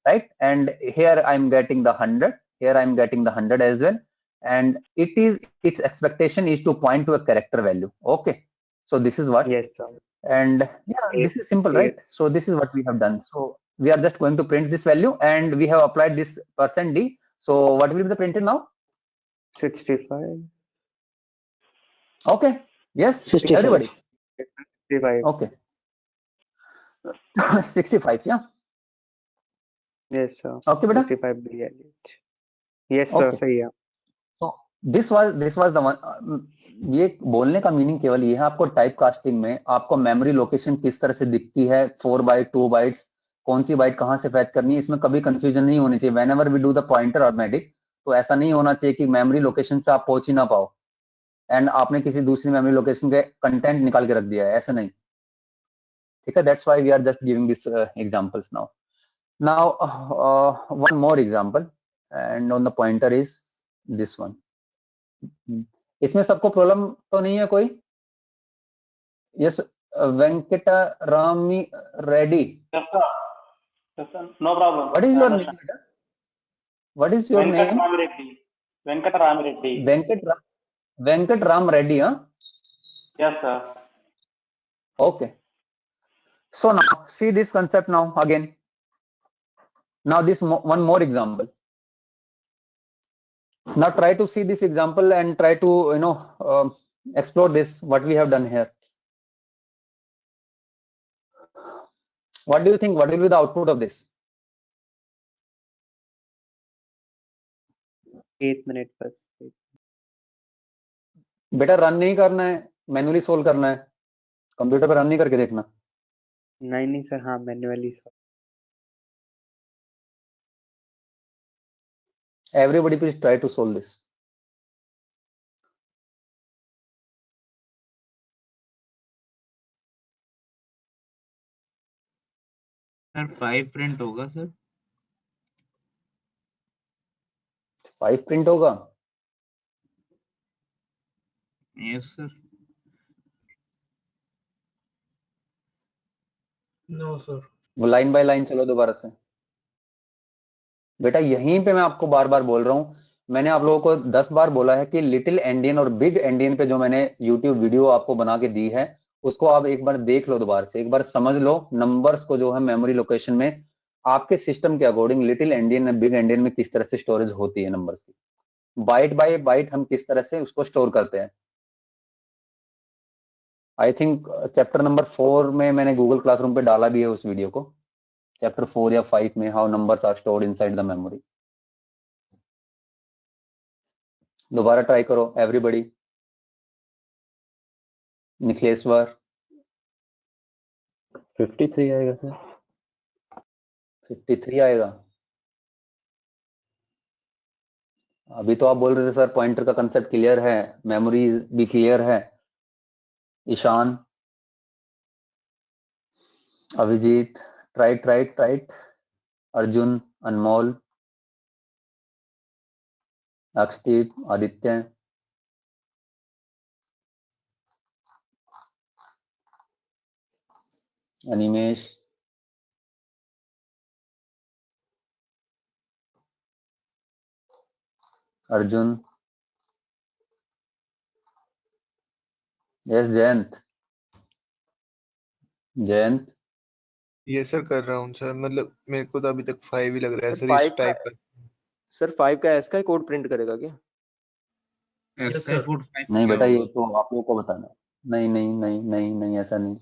right? And here I'm getting the 100. Here I'm getting the 100 as well. And its expectation is to point to a character value. Okay. So this is what. Yes, sir. And yeah, this is simple, right? So this is what we have done. So we are just going to print this value, and we have applied this %D. So what will be the printed now? 65. Okay. Yes, 65. everybody. 65. Okay. 65, yeah. Yes, sir. Okay, beta. 65 BLH. Yes, sir. Okay. सही है. So this was the one. ये बोलने का meaning केवल ये है, आपको type casting में आपको मेमोरी लोकेशन किस तरह से दिखती है, 4 बाइट 2 बाइट्स, कौन सी बाइट कहां से फैच करनी है, इसमें कभी कंफ्यूजन नहीं होनी चाहिए. Whenever we do the pointer arithmetic, तो ऐसा नहीं होना चाहिए कि मेमोरी लोकेशन पे आप पहुंच ही ना पाओ एंड आपने किसी दूसरी मेमोरी लोकेशन के कंटेंट निकाल के रख दिया है, ऐसा नहीं, ठीक है। That's why we are just giving this examples now. One more example and on the pointer is this one. इसमें सबको प्रॉब्लम तो नहीं है कोई? Yes, Venkata Rami Reddy. Yes, sir. Yes, sir. No problem. What is your name, beta? What is your Venkat name? Ram Reddy. Venkat Ram Reddy. Venkat Ram Reddy, huh? Yes, sir. Okay. So now see this concept now again. Now this one more example. Now try to see this example and try to explore this what we have done here. What do you think? What will be the output of this? 8 minute बस। बेटा run नहीं करना है, manually solve करना है, computer पर run नहीं करके देखना। नहीं सर, हाँ manually sir. Everybody please try to solve this. Sir 5 print होगा सर। 5 प्रिंट होगा? Yes sir. No sir. वो लाइन बाय लाइन चलो दोबारा से। बेटा यहीं पे मैं आपको बार बार बोल रहा हूं, मैंने आप लोगों को 10 बार बोला है कि लिटिल एंडियन और बिग एंडियन पे जो मैंने YouTube वीडियो आपको बना के दी है उसको आप एक बार देख लो, दोबारा से एक बार समझ लो नंबर्स को जो है मेमोरी लोकेशन में आपके सिस्टम के अकॉर्डिंग लिटिल एंडियन और बिग एंडियन में किस तरह से स्टोरेज होती है नंबर्स की, बाइट बाय बाइट हम किस तरह से उसको स्टोर करते हैं। आई थिंक चैप्टर नंबर 4 में मैंने गूगल क्लासरूम पे डाला भी है उस वीडियो को, चैप्टर 4 या 5 में, how numbers are stored inside the memory. दोबारा ट्राई करो एवरीबॉडी। निखिलेश्वर 53 आएगा सर। 53 आएगा? अभी तो आप बोल रहे थे सर पॉइंटर का कंसेप्ट क्लियर है, मेमोरी भी क्लियर है। ईशान, अभिजीत, राइट, अर्जुन, अनमोल, अक्षदीप, आदित्य, अनिमेश, अर्जुन, यस जयंत। ये सर कर रहा हूँ सर, मतलब मेरे को तो अभी तक 5 ही लग रहा है सर। फाइव इस टाइप का सर 5 का एस का कोड प्रिंट करेगा क्या? एस का कोड 5 नहीं क्या बेटा, ये होगा? तो आप लोगों को बताना। नहीं, ऐसा नहीं।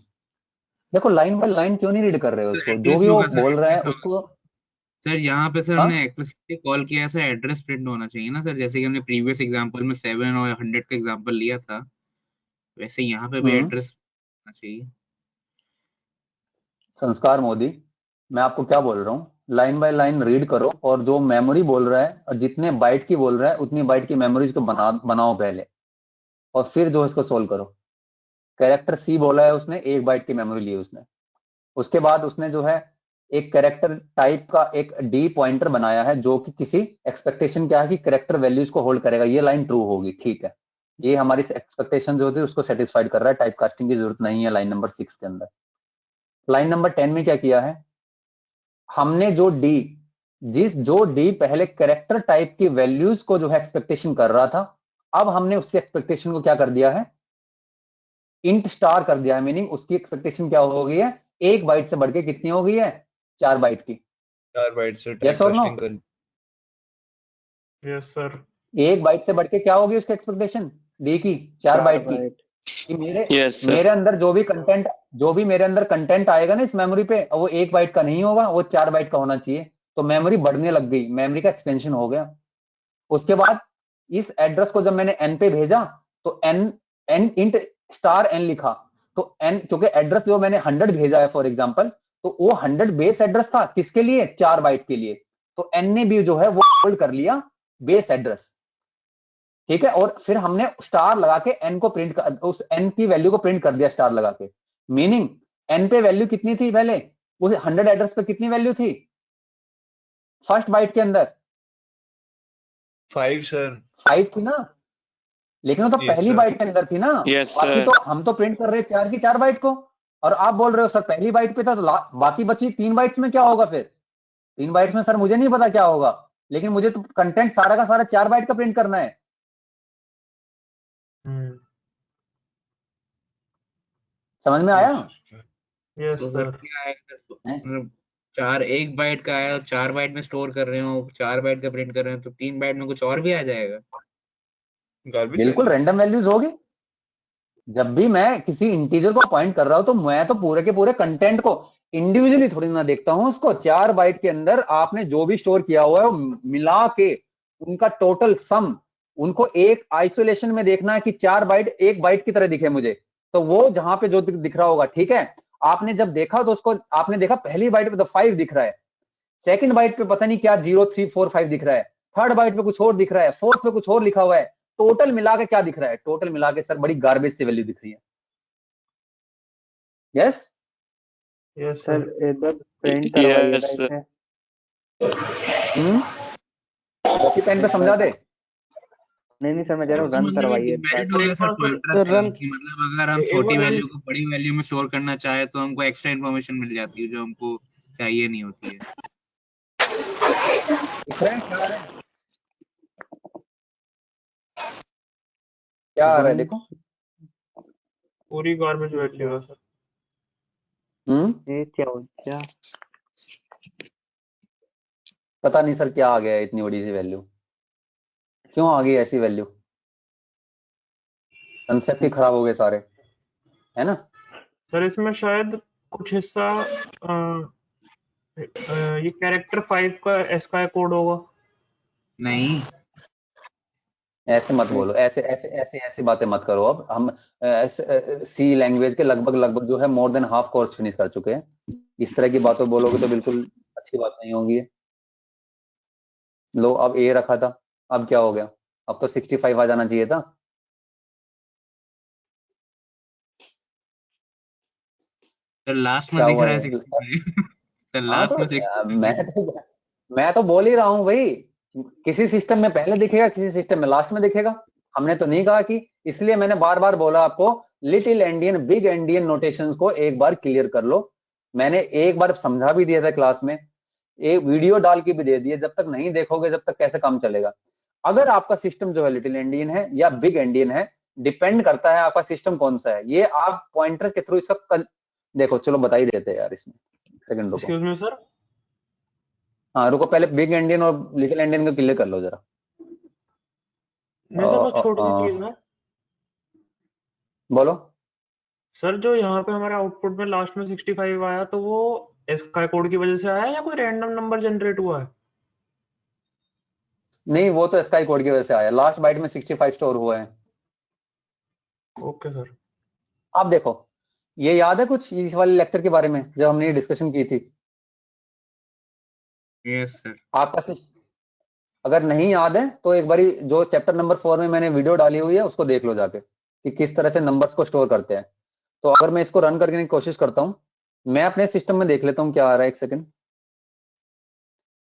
देखो लाइन बाय लाइन क्यों नहीं रीड कर रहे हो उसको, जो भी वो होगा सर, बोल रहा है एड्रेस उसको। सर यहाँ पे सर हाँ? हमने एक्सप्लिसिटली कॉल किया है सर, एड्रेस प्रिंट होना चाहिए ना सर, जैसे कि हमने प्रीवियस एग्जांपल में 7 और 100 का एग्जांपल लिया था, वैसे यहाँ पे भी एड्रेस होना चाहिए। संस्कार मोदी, मैं आपको क्या बोल रहा हूँ, लाइन बाय लाइन रीड करो और जो मेमोरी बोल रहा है और जितने बाइट की बोल रहा है उतनी बाइट की मेमोरीज को बनाओ पहले और फिर जो इसको सोल्व करो। कैरेक्टर सी बोला है उसने, 1 बाइट की मेमोरी ली उसने, उसके बाद उसने जो है एक कैरेक्टर टाइप का एक डी पॉइंटर बनाया है जो कि किसी एक्सपेक्टेशन क्या है कि कैरेक्टर वैल्यूज को होल्ड करेगा, ये लाइन ट्रू होगी, ठीक है। ये हमारी एक्सपेक्टेशन जो होती है उसको सेटिस्फाइड कर रहा है, टाइप कास्टिंग की जरूरत नहीं है लाइन नंबर 6 के अंदर। लाइन नंबर 10 में क्या किया है हमने, जो डी पहले कैरेक्टर टाइप की वैल्यूज को जो है एक्सपेक्टेशन कर रहा था, अब हमने उससे एक्सपेक्टेशन को क्या कर दिया है, इंट स्टार कर दिया है। मीनिंग उसकी एक्सपेक्टेशन क्या हो गई है, 1 बाइट से बढ़ के कितनी हो गई है, 4 बाइट की। 4 बाइट से Yes or no? Yes sir. 1 byte से बढ़ के क्या होगी उसकी एक्सपेक्टेशन, डी की 4 बाइट की। कि मेरे अंदर जो भी मेरे अंदर कंटेंट आएगा ना इस मेमोरी पे, वो 1 बाइट का नहीं होगा, वो 4 बाइट का होना चाहिए। तो मेमोरी बढ़ने लग गई, मेमोरी का एक्सपेंशन हो गया। उसके बाद इस एड्रेस को जब मैंने n पे भेजा तो n इंट स्टार n लिखा, तो n क्योंकि एड्रेस जो मैंने 100 भेजा है फॉर एग्जांपल, तो वो 100 बेस एड्रेस था किसके लिए, 4 बाइट के लिए। तो n ने भी जो है वो होल्ड कर लिया बेस एड्रेस, ठीक है। और फिर हमने स्टार लगा के n को प्रिंट कर, उस n की वैल्यू को प्रिंट कर दिया स्टार लगा के। मीनिंग n पे वैल्यू कितनी थी पहले, उस 100 एड्रेस पे कितनी वैल्यू थी फर्स्ट बाइट के अंदर? 5 सर। 5 थी ना, लेकिन वो तो Yes, पहली sir. बाइट के अंदर थी ना। Yes, बाकी sir. तो हम तो प्रिंट कर रहे 4 की 4 बाइट को, और आप बोल रहे हो सर पहली बाइट पे था, तो बाकी बची 3 बाइट्स में क्या होगा फिर? 3 बाइट्स में सर मुझे नहीं पता क्या होगा, लेकिन मुझे तो कंटेंट सारा का सारा 4 बाइट का प्रिंट करना है। समझ में आया? यस तो फिर सर। क्या आएगा? मतलब 1 बाइट का आया और 4 बाइट में स्टोर कर रहे हो, 4 बाइट का प्रिंट कर रहे हो, तो 3 बाइट में कुछ और भी आ जाएगा। बिल्कुल रैंडम वैल्यूज होगी। जब भी मैं किसी इंटीजर को पॉइंट कर रहा हूं तो मैं तो पूरे के पूरे कंटेंट को इंडिविजुअली थोड़ी ना देखता हूं। उसको 4 बाइट के अंदर आपने जो भी स्टोर किया हुआ है वो मिला के उनका टोटल सम, उनको एक आइसोलेशन में देखना है कि 4 बाइट 1 बाइट की तरह दिखे मुझे, तो वो जहां पे जो दिख रहा होगा, ठीक है। आपने जब देखा तो उसको आपने देखा पहली बाइट पे तो 5 दिख रहा है, सेकंड बाइट पे पता नहीं क्या 0 3 4 5 दिख रहा है, थर्ड बाइट पे कुछ और दिख रहा है, फोर्थ पे कुछ और लिखा हुआ है। टोटल मिला के क्या दिख रहा है? टोटल मिला के सर बड़ी गार्बेज सी वैल्यू दिख रही है। Yes yes sir sir. इधर प्रिंट करवाइएगा Yes, sir. इसे। कॉपी पेन पे समझा दे। नहीं सर, मैं कह रहा हूँ तो रन मतलब करवाइए ये एक बार। डिपेंड होगा सर पॉइंटर पे कि मतलब अगर हम एक छोटी बार वैल्यू को बड़ी वैल्यू में स्टोर करना चाहे तो हमको एक्स्ट्रा इन्फॉर्मेशन मिल जाती है जो हमको चाहिए नहीं होती है। क्या आ रहा है देखो। पूरी गार्बेज वैल्यू है सर। ये क्या हो गया? पता नहीं सर क्या आ गया है, इतनी बड़ी सी वैल्यू क्यों आ गई ऐसी वैल्यू? कंसेप्ट ही खराब हो गए सारे, है ना। सर इसमें शायद कुछ हिस्सा ये कैरेक्टर 5 का एस का कोड होगा। नहीं ऐसे मत बोलो, ऐसे ऐसे ऐसे ऐसी बातें मत करो। अब हम सी लैंग्वेज के लगभग लगभग जो है more than half course finish कर चुके हैं। इस तरह की बातें बोलोगे तो बिल्कुल अच्छी बात नहीं होगी। लो अब ए रखा था, अब क्या हो गया? अब तो 65 आ जाना चाहिए था। सर लास्ट में क्या दिख हुआ रहा है है? 65 सर हाँ लास्ट तो में 65 मैं तो बोल ही रहा हूँ भाई, किसी सिस्टम में पहले दिखेगा, किसी सिस्टम में लास्ट में दिखेगा। हमने तो नहीं कहा कि, इसलिए मैंने बार बार बोला आपको little endian big endian notations को एक बार क्लियर कर लो। मैंने एक बार समझा भी दिया था क्लास में, एक वीडियो डाल के भी दे दिए। जब तक नहीं देखोगे जब तक कैसे काम चलेगा? अगर आपका सिस्टम जो है लिटिल एंडियन है या बिग एंडियन है, डिपेंड करता है आपका सिस्टम कौन सा है। ये आप पॉइंटर के थ्रू इसका देखो। चलो बता ही देते हैं यार, इसमें सेकंड रुको। Excuse me sir. हाँ रुको, पहले बिग एंडियन और लिटिल एंडियन को क्लियर कर लो जरा। नहीं सर वो छोटी सी चीज है। बोलो। सर जो यहाँ पे हमारे आउटपुट में लास्ट में 65 आया, तो वो एसकाई कोड की वजह से आया या कोई रैंडम नंबर जनरेट हुआ है? नहीं वो तो स्काई कोड की वजह से आया, लास्ट बाइट में 65 स्टोर हुआ है। Okay sir. आप देखो, ये याद है कुछ इस वाले लेक्चर के बारे में जब हमने ये डिस्कशन की थी? Yes sir. आपका अगर नहीं याद है तो एक बारी जो चैप्टर नंबर 4 में मैंने वीडियो डाली हुई है उसको देख लो जाके, कि किस तरह से नंबर्स को स्टोर करते हैं। तो अगर मैं इसको रन करने की कोशिश करता हूं, मैं अपने सिस्टम में देख लेता हूं क्या आ रहा है। एक सेकंड।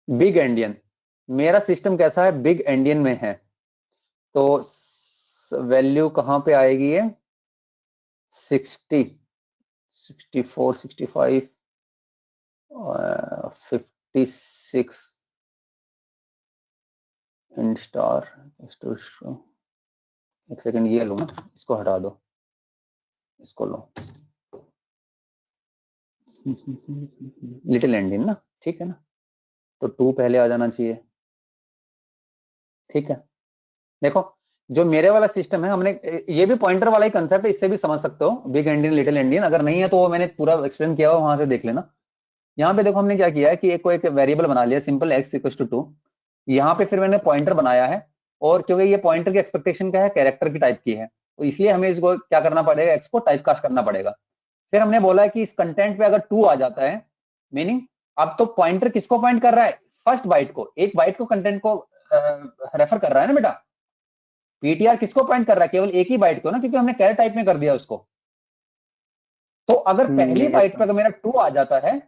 बिग एंडियन, मेरा सिस्टम कैसा है? बिग एंडियन में है। तो वैल्यू कहां पे आएगी? ये 60 64 65 56 एंड स्टार। एक सेकंड ये लो ना, इसको हटा दो, इसको लो। लिटिल एंडियन ना, ठीक है ना। तो 2 पहले आ जाना चाहिए, ठीक है। देखो जो मेरे वाला सिस्टम है, हमने ये भी पॉइंटर वाला ही कंसेप्ट है, इससे भी समझ सकते हो बिग एंडियन लिटिल एंडियन। अगर नहीं है तो वो मैंने पूरा एक्सप्लेन किया हुआ, वहां से देख लेना। यहाँ पे देखो हमने क्या किया है कि एक वेरिएबल बना लिया सिंपल, x = 2। यहाँ पे फिर मैंने पॉइंटर बनाया है, और क्योंकि ये पॉइंटर की एक्सपेक्टेशन क्या है? कैरेक्टर की टाइप की है, तो इसलिए हमें इसको क्या करना पड़ेगा? x को टाइप कास्ट करना पड़ेगा। फिर हमने बोला कि इस कंटेंट पे अगर 2 आ जाता है, मीनिंग अब तो पॉइंटर किसको पॉइंट कर रहा है? फर्स्ट बाइट को। एक बाइट को कंटेंट को रेफर कर रहा है ना बेटा, पीटीआर किसको पॉइंट कर रहा है, केवल एक ही बाइट को ना, क्योंकि हमने कैर टाइप में कर दिया उसको। तो अगर पहली बाइट पे अगर मेरा 2 आ जाता है,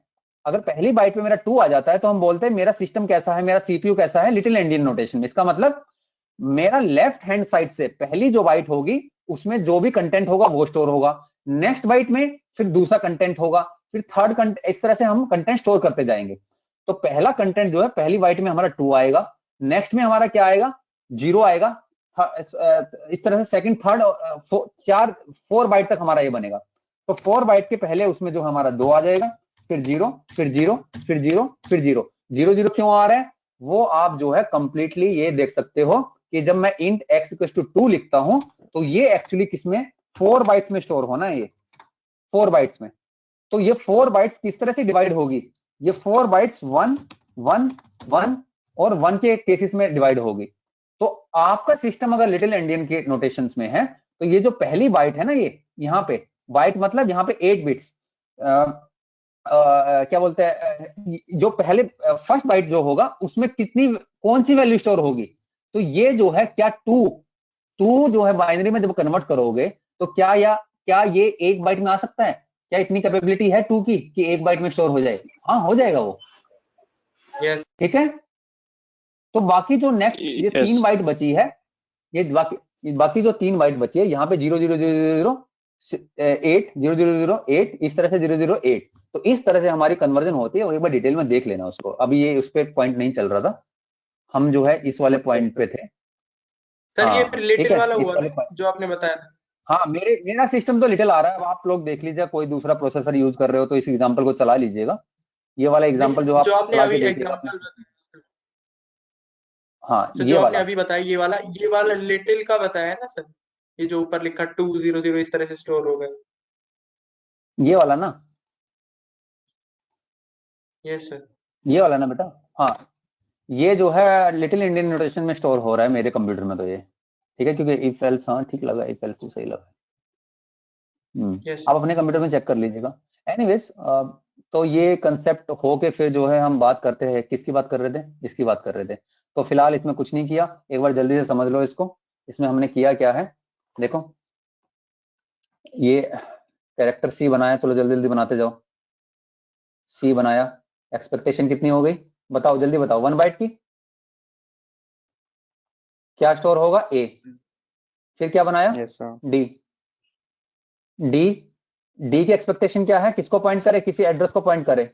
अगर पहली बाइट पे मेरा 2 आ जाता है, तो हम बोलते हैं मेरा सिस्टम कैसा है, मेरा सीपीयू कैसा है, लिटिल एंडियन नोटेशन में। इसका मतलब मेरा लेफ्ट हैंड साइड से पहली जो बाइट होगी उसमें जो भी कंटेंट होगा वो स्टोर होगा, नेक्स्ट बाइट में फिर दूसरा कंटेंट होगा, फिर थर्ड कंटेंट, इस तरह से हम कंटेंट स्टोर करते जाएंगे। तो पहला कंटेंट जो है पहली बाइट में हमारा 2 आएगा, नेक्स्ट में हमारा क्या आएगा, 0 आएगा, इस तरह से सेकंड, थर्ड, 4 बाइट तक हमारा ये बनेगा। तो 4 बाइट के पहले उसमें जो हमारा 2 आ जाएगा, फिर 0, फिर 0, फिर 0, फिर 0। 0 0 क्यों आ रहा है वो आप जो है कंप्लीटली ये देख सकते हो कि जब मैं int x = 2 लिखता हूं तो ये एक्चुअली किसमें, 4 बाइट्स में स्टोर होना है, ये 4 बाइट्स में। तो ये 4 बाइट्स किस तरह से डिवाइड होगी, ये 4 बाइट्स 1 1 1 और 1 के केसेस में डिवाइड होगी। तो आपका सिस्टम अगर लिटिल एंडियन के नोटेशंस में है तो ये जो पहली बाइट है ना, ये यहाँ पे बाइट मतलब यहाँ पे 8 बिट्स, क्या बोलते हैं, जो पहले फर्स्ट बाइट जो होगा उसमें कितनी, कौन सी वैल्यू स्टोर होगी। तो ये जो है क्या 2 जो है बाइनरी में जब कन्वर्ट करोगे तो क्या ये एक बाइट में आ सकता है, क्या इतनी कैपेबिलिटी है 2 की कि एक बाइट में स्टोर हो जाए? हाँ हो जाएगा वो, यस ठीक है। तो बाकी जो नेक्स्ट ये 3 बाइट बची है, ये बाकी जो 3 बाइट बची है, यहाँ पे 0 0 0 0 8 0 0 0 8, इस तरह से 0 0 8। तो इस तरह से हमारी कन्वर्जन होती है, और एक बार डिटेल में देख लेना उसको। अभी ये उस पर पॉइंट नहीं चल रहा था, हम जो है इस वाले पॉइंट पे थे। सर ये हाँ, फिर ठीक लिटिल है, वाला इस हुआ वाले ना जो आपने बताया था। हाँ, मेरा सिस्टम तो लिटिल आ रहा है। अब आप लोग देख लीजिए, कोई दूसरा प्रोसेसर यूज कर रहे हो तो इस एग्जांपल को चला लीजिएगा। ये वाला एग्जांपल जो आप जो आपने चला अभी के देखिएगा एग्जांपल हाँ, सर ये जो आपने वाला अभी बताया, ये वाला लिटिल का बताया है ना सर, ये जो ऊपर लिखा 2 0 0 इस तरह से स्टोर हो गए, ये वाला ना, यस सर। ये वाला ना बेटा, हाँ ये जो है लिटिल इंडियन नोटेशन में स्टोर हो रहा है मेरे कंप्यूटर में। तो ये ठीक है, क्योंकि इफ एल्स, हाँ ठीक लगा, इफ एल्स तो सही लगा। आप अपने कंप्यूटर में चेक कर लीजिएगा। एनीवेज, तो ये कंसेप्ट हो के फिर जो है हम बात करते हैं, किसकी बात कर रहे थे, इसकी बात कर रहे थे। तो फिलहाल इसमें कुछ नहीं किया, एक बार जल्दी से समझ लो इसको। इसमें हमने किया क्या है, देखो ये कैरेक्टर सी बनाया, चलो जल्दी जल्दी बनाते जाओ। सी बनाया, एक्सपेक्टेशन कितनी हो गई बताओ, जल्दी बताओ। 1 बाइट की क्या स्टोर होगा, ए। फिर क्या बनाया, डी। डी की एक्सपेक्टेशन क्या है, किसको पॉइंट करे, किसी एड्रेस को पॉइंट करे,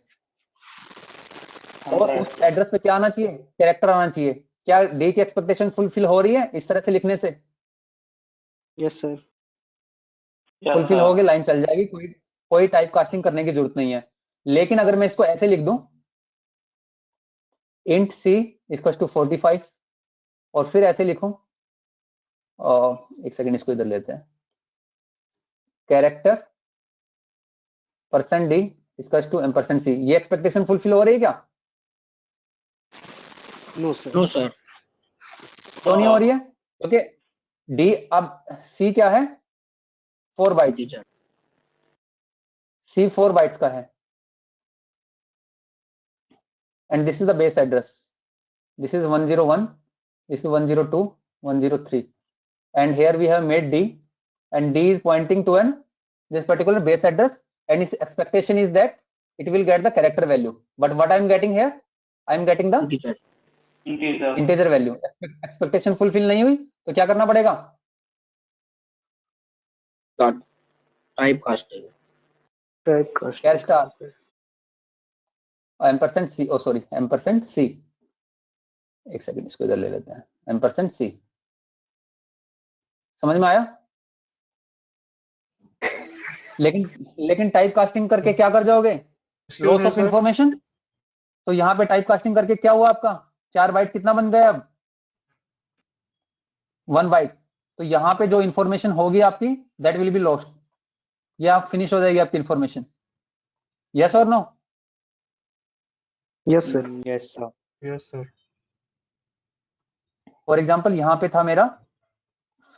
और उस एड्रेस पे क्या आना चाहिए, कैरेक्टर आना चाहिए। क्या डी की एक्सपेक्टेशन फुलफिल हो रही है इस तरह से लिखने से? Yes sir. फुलफिल हो गई, लाइन चल जाएगी, कोई टाइप कास्टिंग करने की जरूरत नहीं है। लेकिन अगर मैं इसको ऐसे लिख दूं, इंट सी इक्वल्स टू 45, और फिर ऐसे लिखूं, एक सेकंड इसको इधर लेते हैं, character %d equals to %c, ये एक्सपेक्टेशन फुलफिल हो रही है क्या? No sir. तो नहीं हो रही है, क्योंकि डी, अब सी क्या है, 4 बाइट्स, सी 4 बाइट्स का है, and this is the base address, this is 101, this is 102, 103, and here we have made d, and d is pointing to this particular base address, and its expectation is that it will get the character value. But what I am getting here, I am getting the integer value. Expectation fulfill नहीं हुई तो क्या करना पड़ेगा, type casting char star %c, oh sorry, %c, एक second इसको इधर ले लेते हैं, %c, समझ में आया? लेकिन टाइप कास्टिंग करके क्या कर जाओगे, लॉस ऑफ इंफॉर्मेशन। तो यहाँ पे टाइप कास्टिंग करके क्या हुआ आपका, 4 बाइट कितना बन गया अब, 1 बाइट। तो यहाँ पे जो इंफॉर्मेशन होगी आपकी, दैट विल बी लॉस्ट, ये आप फिनिश हो जाएगी आपकी इंफॉर्मेशन। यस और no? Yes sir. Yes sir. For example यहाँ पे था मेरा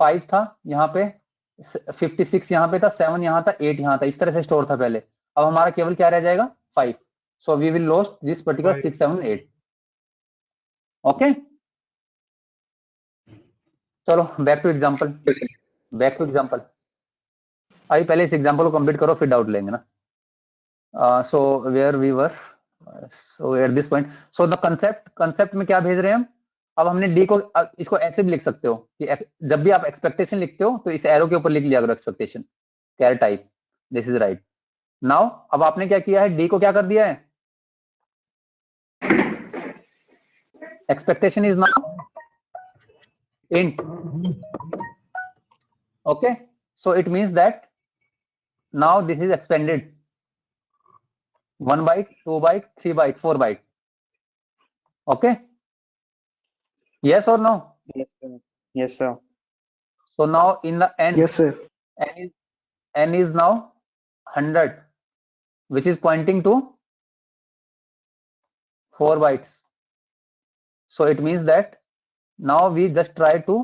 5 था, यहाँ पे 56 यहाँ पे था, 7 यहाँ था, 8 यहाँ था, इस तरह से स्टोर था पहले। अब हमारा केवल क्या रह जाएगा, 5। So we will lost this particular 6 7 8। Okay, चलो बैक टू एग्जांपल, अभी पहले इस एग्जांपल को कंप्लीट करो फिर डाउट लेंगे ना। So where we were, so at this point, so the concept में क्या भेज रहे हैं हम। अब हमने डी को, इसको ऐसे भी लिख सकते हो कि जब भी आप एक्सपेक्टेशन लिखते हो तो इस एरो के ऊपर लिख लिया करो expectation, char type, this is right. Now अब आपने क्या किया है, डी को क्या कर दिया है, expectation is now int. Okay, so it means that now this is expanded 1 byte, 2 byte, 3 byte, 4 byte. Okay, yes or no? Yes, sir. Yes, sir. So now in the n, Yes, sir. n is now 100, which is pointing to 4 bytes. So it means that now we just try to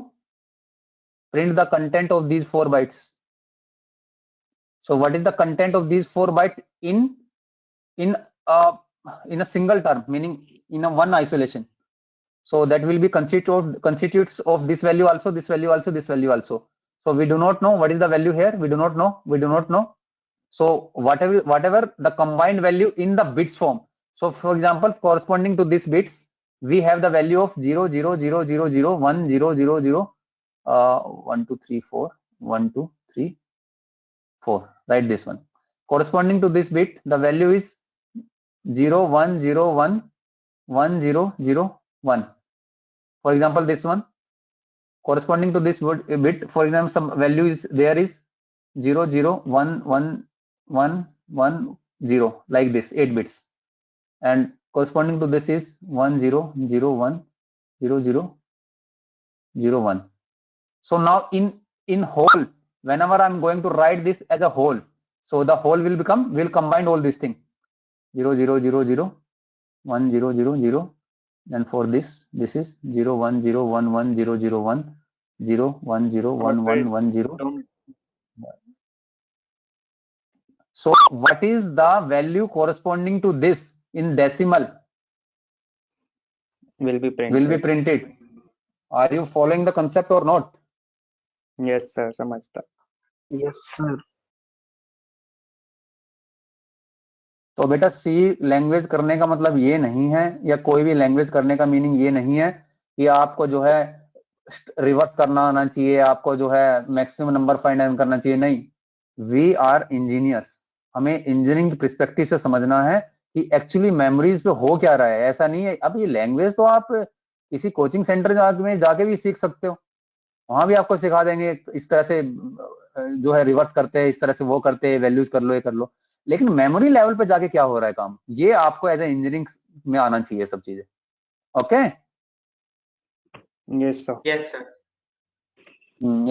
print the content of these 4 bytes. So what is the content of these 4 bytes in a single term, meaning in a one isolation? So that will be constitutes of this value also, this value also, this value also. So we do not know what is the value here. We do not know. So whatever the combined value in the bits form. So for example, corresponding to these bits, we have the value of 0, 0, 0, 0, 0, 1, 0, 0, 0, 1, 2, 3, 4, 1, 2, 3, 4. Write this one. Corresponding to this bit, the value is 0, 1, 0, 1, 1, 0, 0, 1. For example, this one. Corresponding to this bit, for example, some value is there is 0, 0, 1, 1, 1, 1, 0, like this, 8 bits. And corresponding to this is 1, 0, 0, 1, 0, 0, 0, 1. So now in whole, whenever I'm going to write this as a whole, so the whole will combine all these things, 0, 0, 0, 0, 1, 0, 0, 0. And for this is 0, 1, 0, 1, 1, 0, 0, 1, 0, 1, 0, 1, 1, 1, 0. So what is the value corresponding to this in decimal? Will be printed. Are you following the concept or not? Yes, sir. समझता. Yes, sir. तो बेटा सी language करने का मतलब ये नहीं है, या कोई भी लैंग्वेज करने का मीनिंग ये नहीं है कि आपको जो है रिवर्स करना आना चाहिए, आपको जो है मैक्सिमम नंबर फाइंड आउट करना चाहिए। नहीं, वी आर इंजीनियर्स, हमें इंजीनियरिंग की पर्सपेक्टिव से समझना है कि एक्चुअली मेमोरीज पे हो क्या रहा है। ऐसा नहीं है, अब ये लैंग्वेज तो आप किसी कोचिंग सेंटर में जाके भी सीख सकते हो, वहां भी आपको सिखा देंगे इस तरह से जो है रिवर्स करते हैं, इस तरह से वो करते हैं, वैल्यूज कर लो, ये कर लो। लेकिन मेमोरी लेवल पे जाके क्या हो रहा है काम, ये आपको एज ए इंजीनियरिंग में आना चाहिए सब चीजें। Okay, yes sir. Yes sir.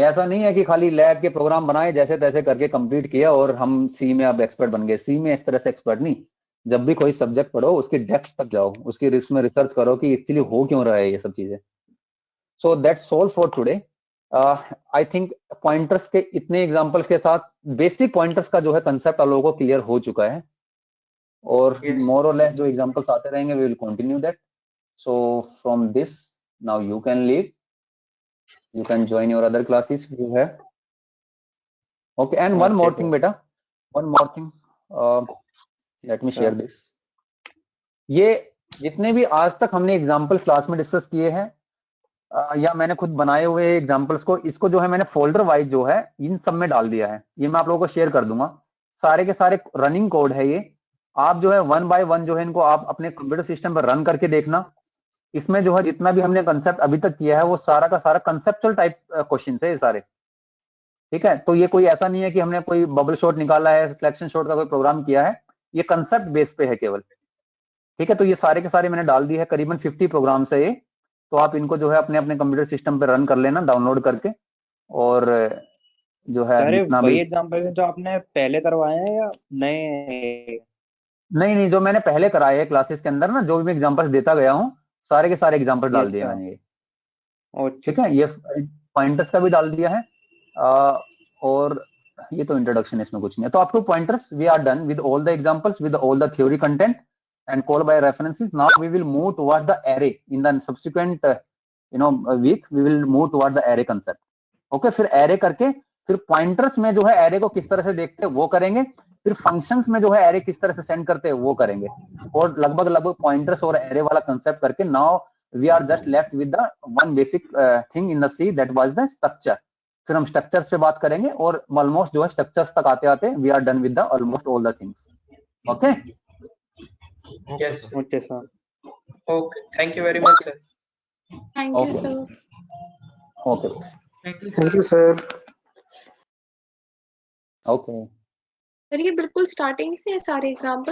ऐसा नहीं है कि खाली लैब के प्रोग्राम बनाए जैसे तैसे करके कंप्लीट किया और हम सी में अब एक्सपर्ट बन गए। सी में इस तरह से एक्सपर्ट नहीं, जब भी कोई सब्जेक्ट पढ़ो उसकी डेप्थ तक जाओ, उसकी उसमें रिसर्च करो कि एक्चुअली हो क्यों रहा है ये सब चीजें। So that's all for today. I think pointers के इतने एग्जांपल्स के साथ बेसिक पॉइंटर्स का जो है कंसेप्ट आप लोगों को क्लियर हो चुका है, और मोर और लेस जो एग्जांपल्स आते रहेंगे we will continue that. So from this now you can leave, you can join your other classes if you have. Okay, and one more thing beta, one more thing, let me share this. ये जितने भी आज तक हमने examples class में discuss किए हैं या मैंने खुद बनाए हुए एग्जांपल्स को, इसको जो है मैंने फोल्डर वाइज जो है इन सब में डाल दिया है। ये मैं आप लोगों को शेयर कर दूंगा, सारे के सारे रनिंग कोड है ये। आप जो है 1 बाय 1 जो है इनको आप अपने कंप्यूटर सिस्टम पर रन करके देखना। इसमें जो है जितना भी हमने कंसेप्ट अभी तक किया है वो सारा का सारा कंसेप्चुअल टाइप क्वेश्चन है ये सारे, ठीक है। तो ये कोई ऐसा नहीं है कि हमने कोई बबल शॉट निकाला है, सिलेक्शन शॉट का कोई प्रोग्राम किया है, ये कंसेप्ट बेस पे है केवल, ठीक है। तो ये सारे के सारे मैंने डाल दिए है, करीबन 50 प्रोग्राम्स है ये। तो आप इनको जो है अपने अपने कंप्यूटर सिस्टम पे रन कर लेना डाउनलोड करके, और जो है जितना भी एग्जांपल जो आपने पहले करवाए हैं या नए? नहीं, जो मैंने पहले कराए हैं क्लासेस के अंदर ना, जो भी मैं एग्जांपल्स देता गया हूँ सारे के सारे एग्जांपल डाल दिए मैंने ये, ठीक है। ये पॉइंटर्स का भी डाल दिया है, और ये तो इंट्रोडक्शन है, इसमें कुछ नहीं है। तो up to pointers we are done with all the examples, with all the theory content and call by references. Now we will move towards the array in the subsequent week we will move toward the array concept. Okay, फिर array करके फिर pointers में जो है array को किस तरह से देखते हैं वो करेंगे, फिर फंक्शंस में जो है एरे किस तरह से सेंड करते हैं वो करेंगे, और लगभग पॉइंटर्स और एरे वाला कंसेप्ट करके now we are just left with the one basic thing in the C, that was the structure. फिर हम स्ट्रक्चर्स पे बात करेंगे और ऑलमोस्ट जो है स्ट्रक्चर्स तक आते आते we are done with the almost all the things. Okay, Yes. Okay sir. Okay. Thank you very much, sir. Thank you, Okay. sir. Okay Thank you, sir. Okay. Sir ये बिल्कुल starting से है सारे example?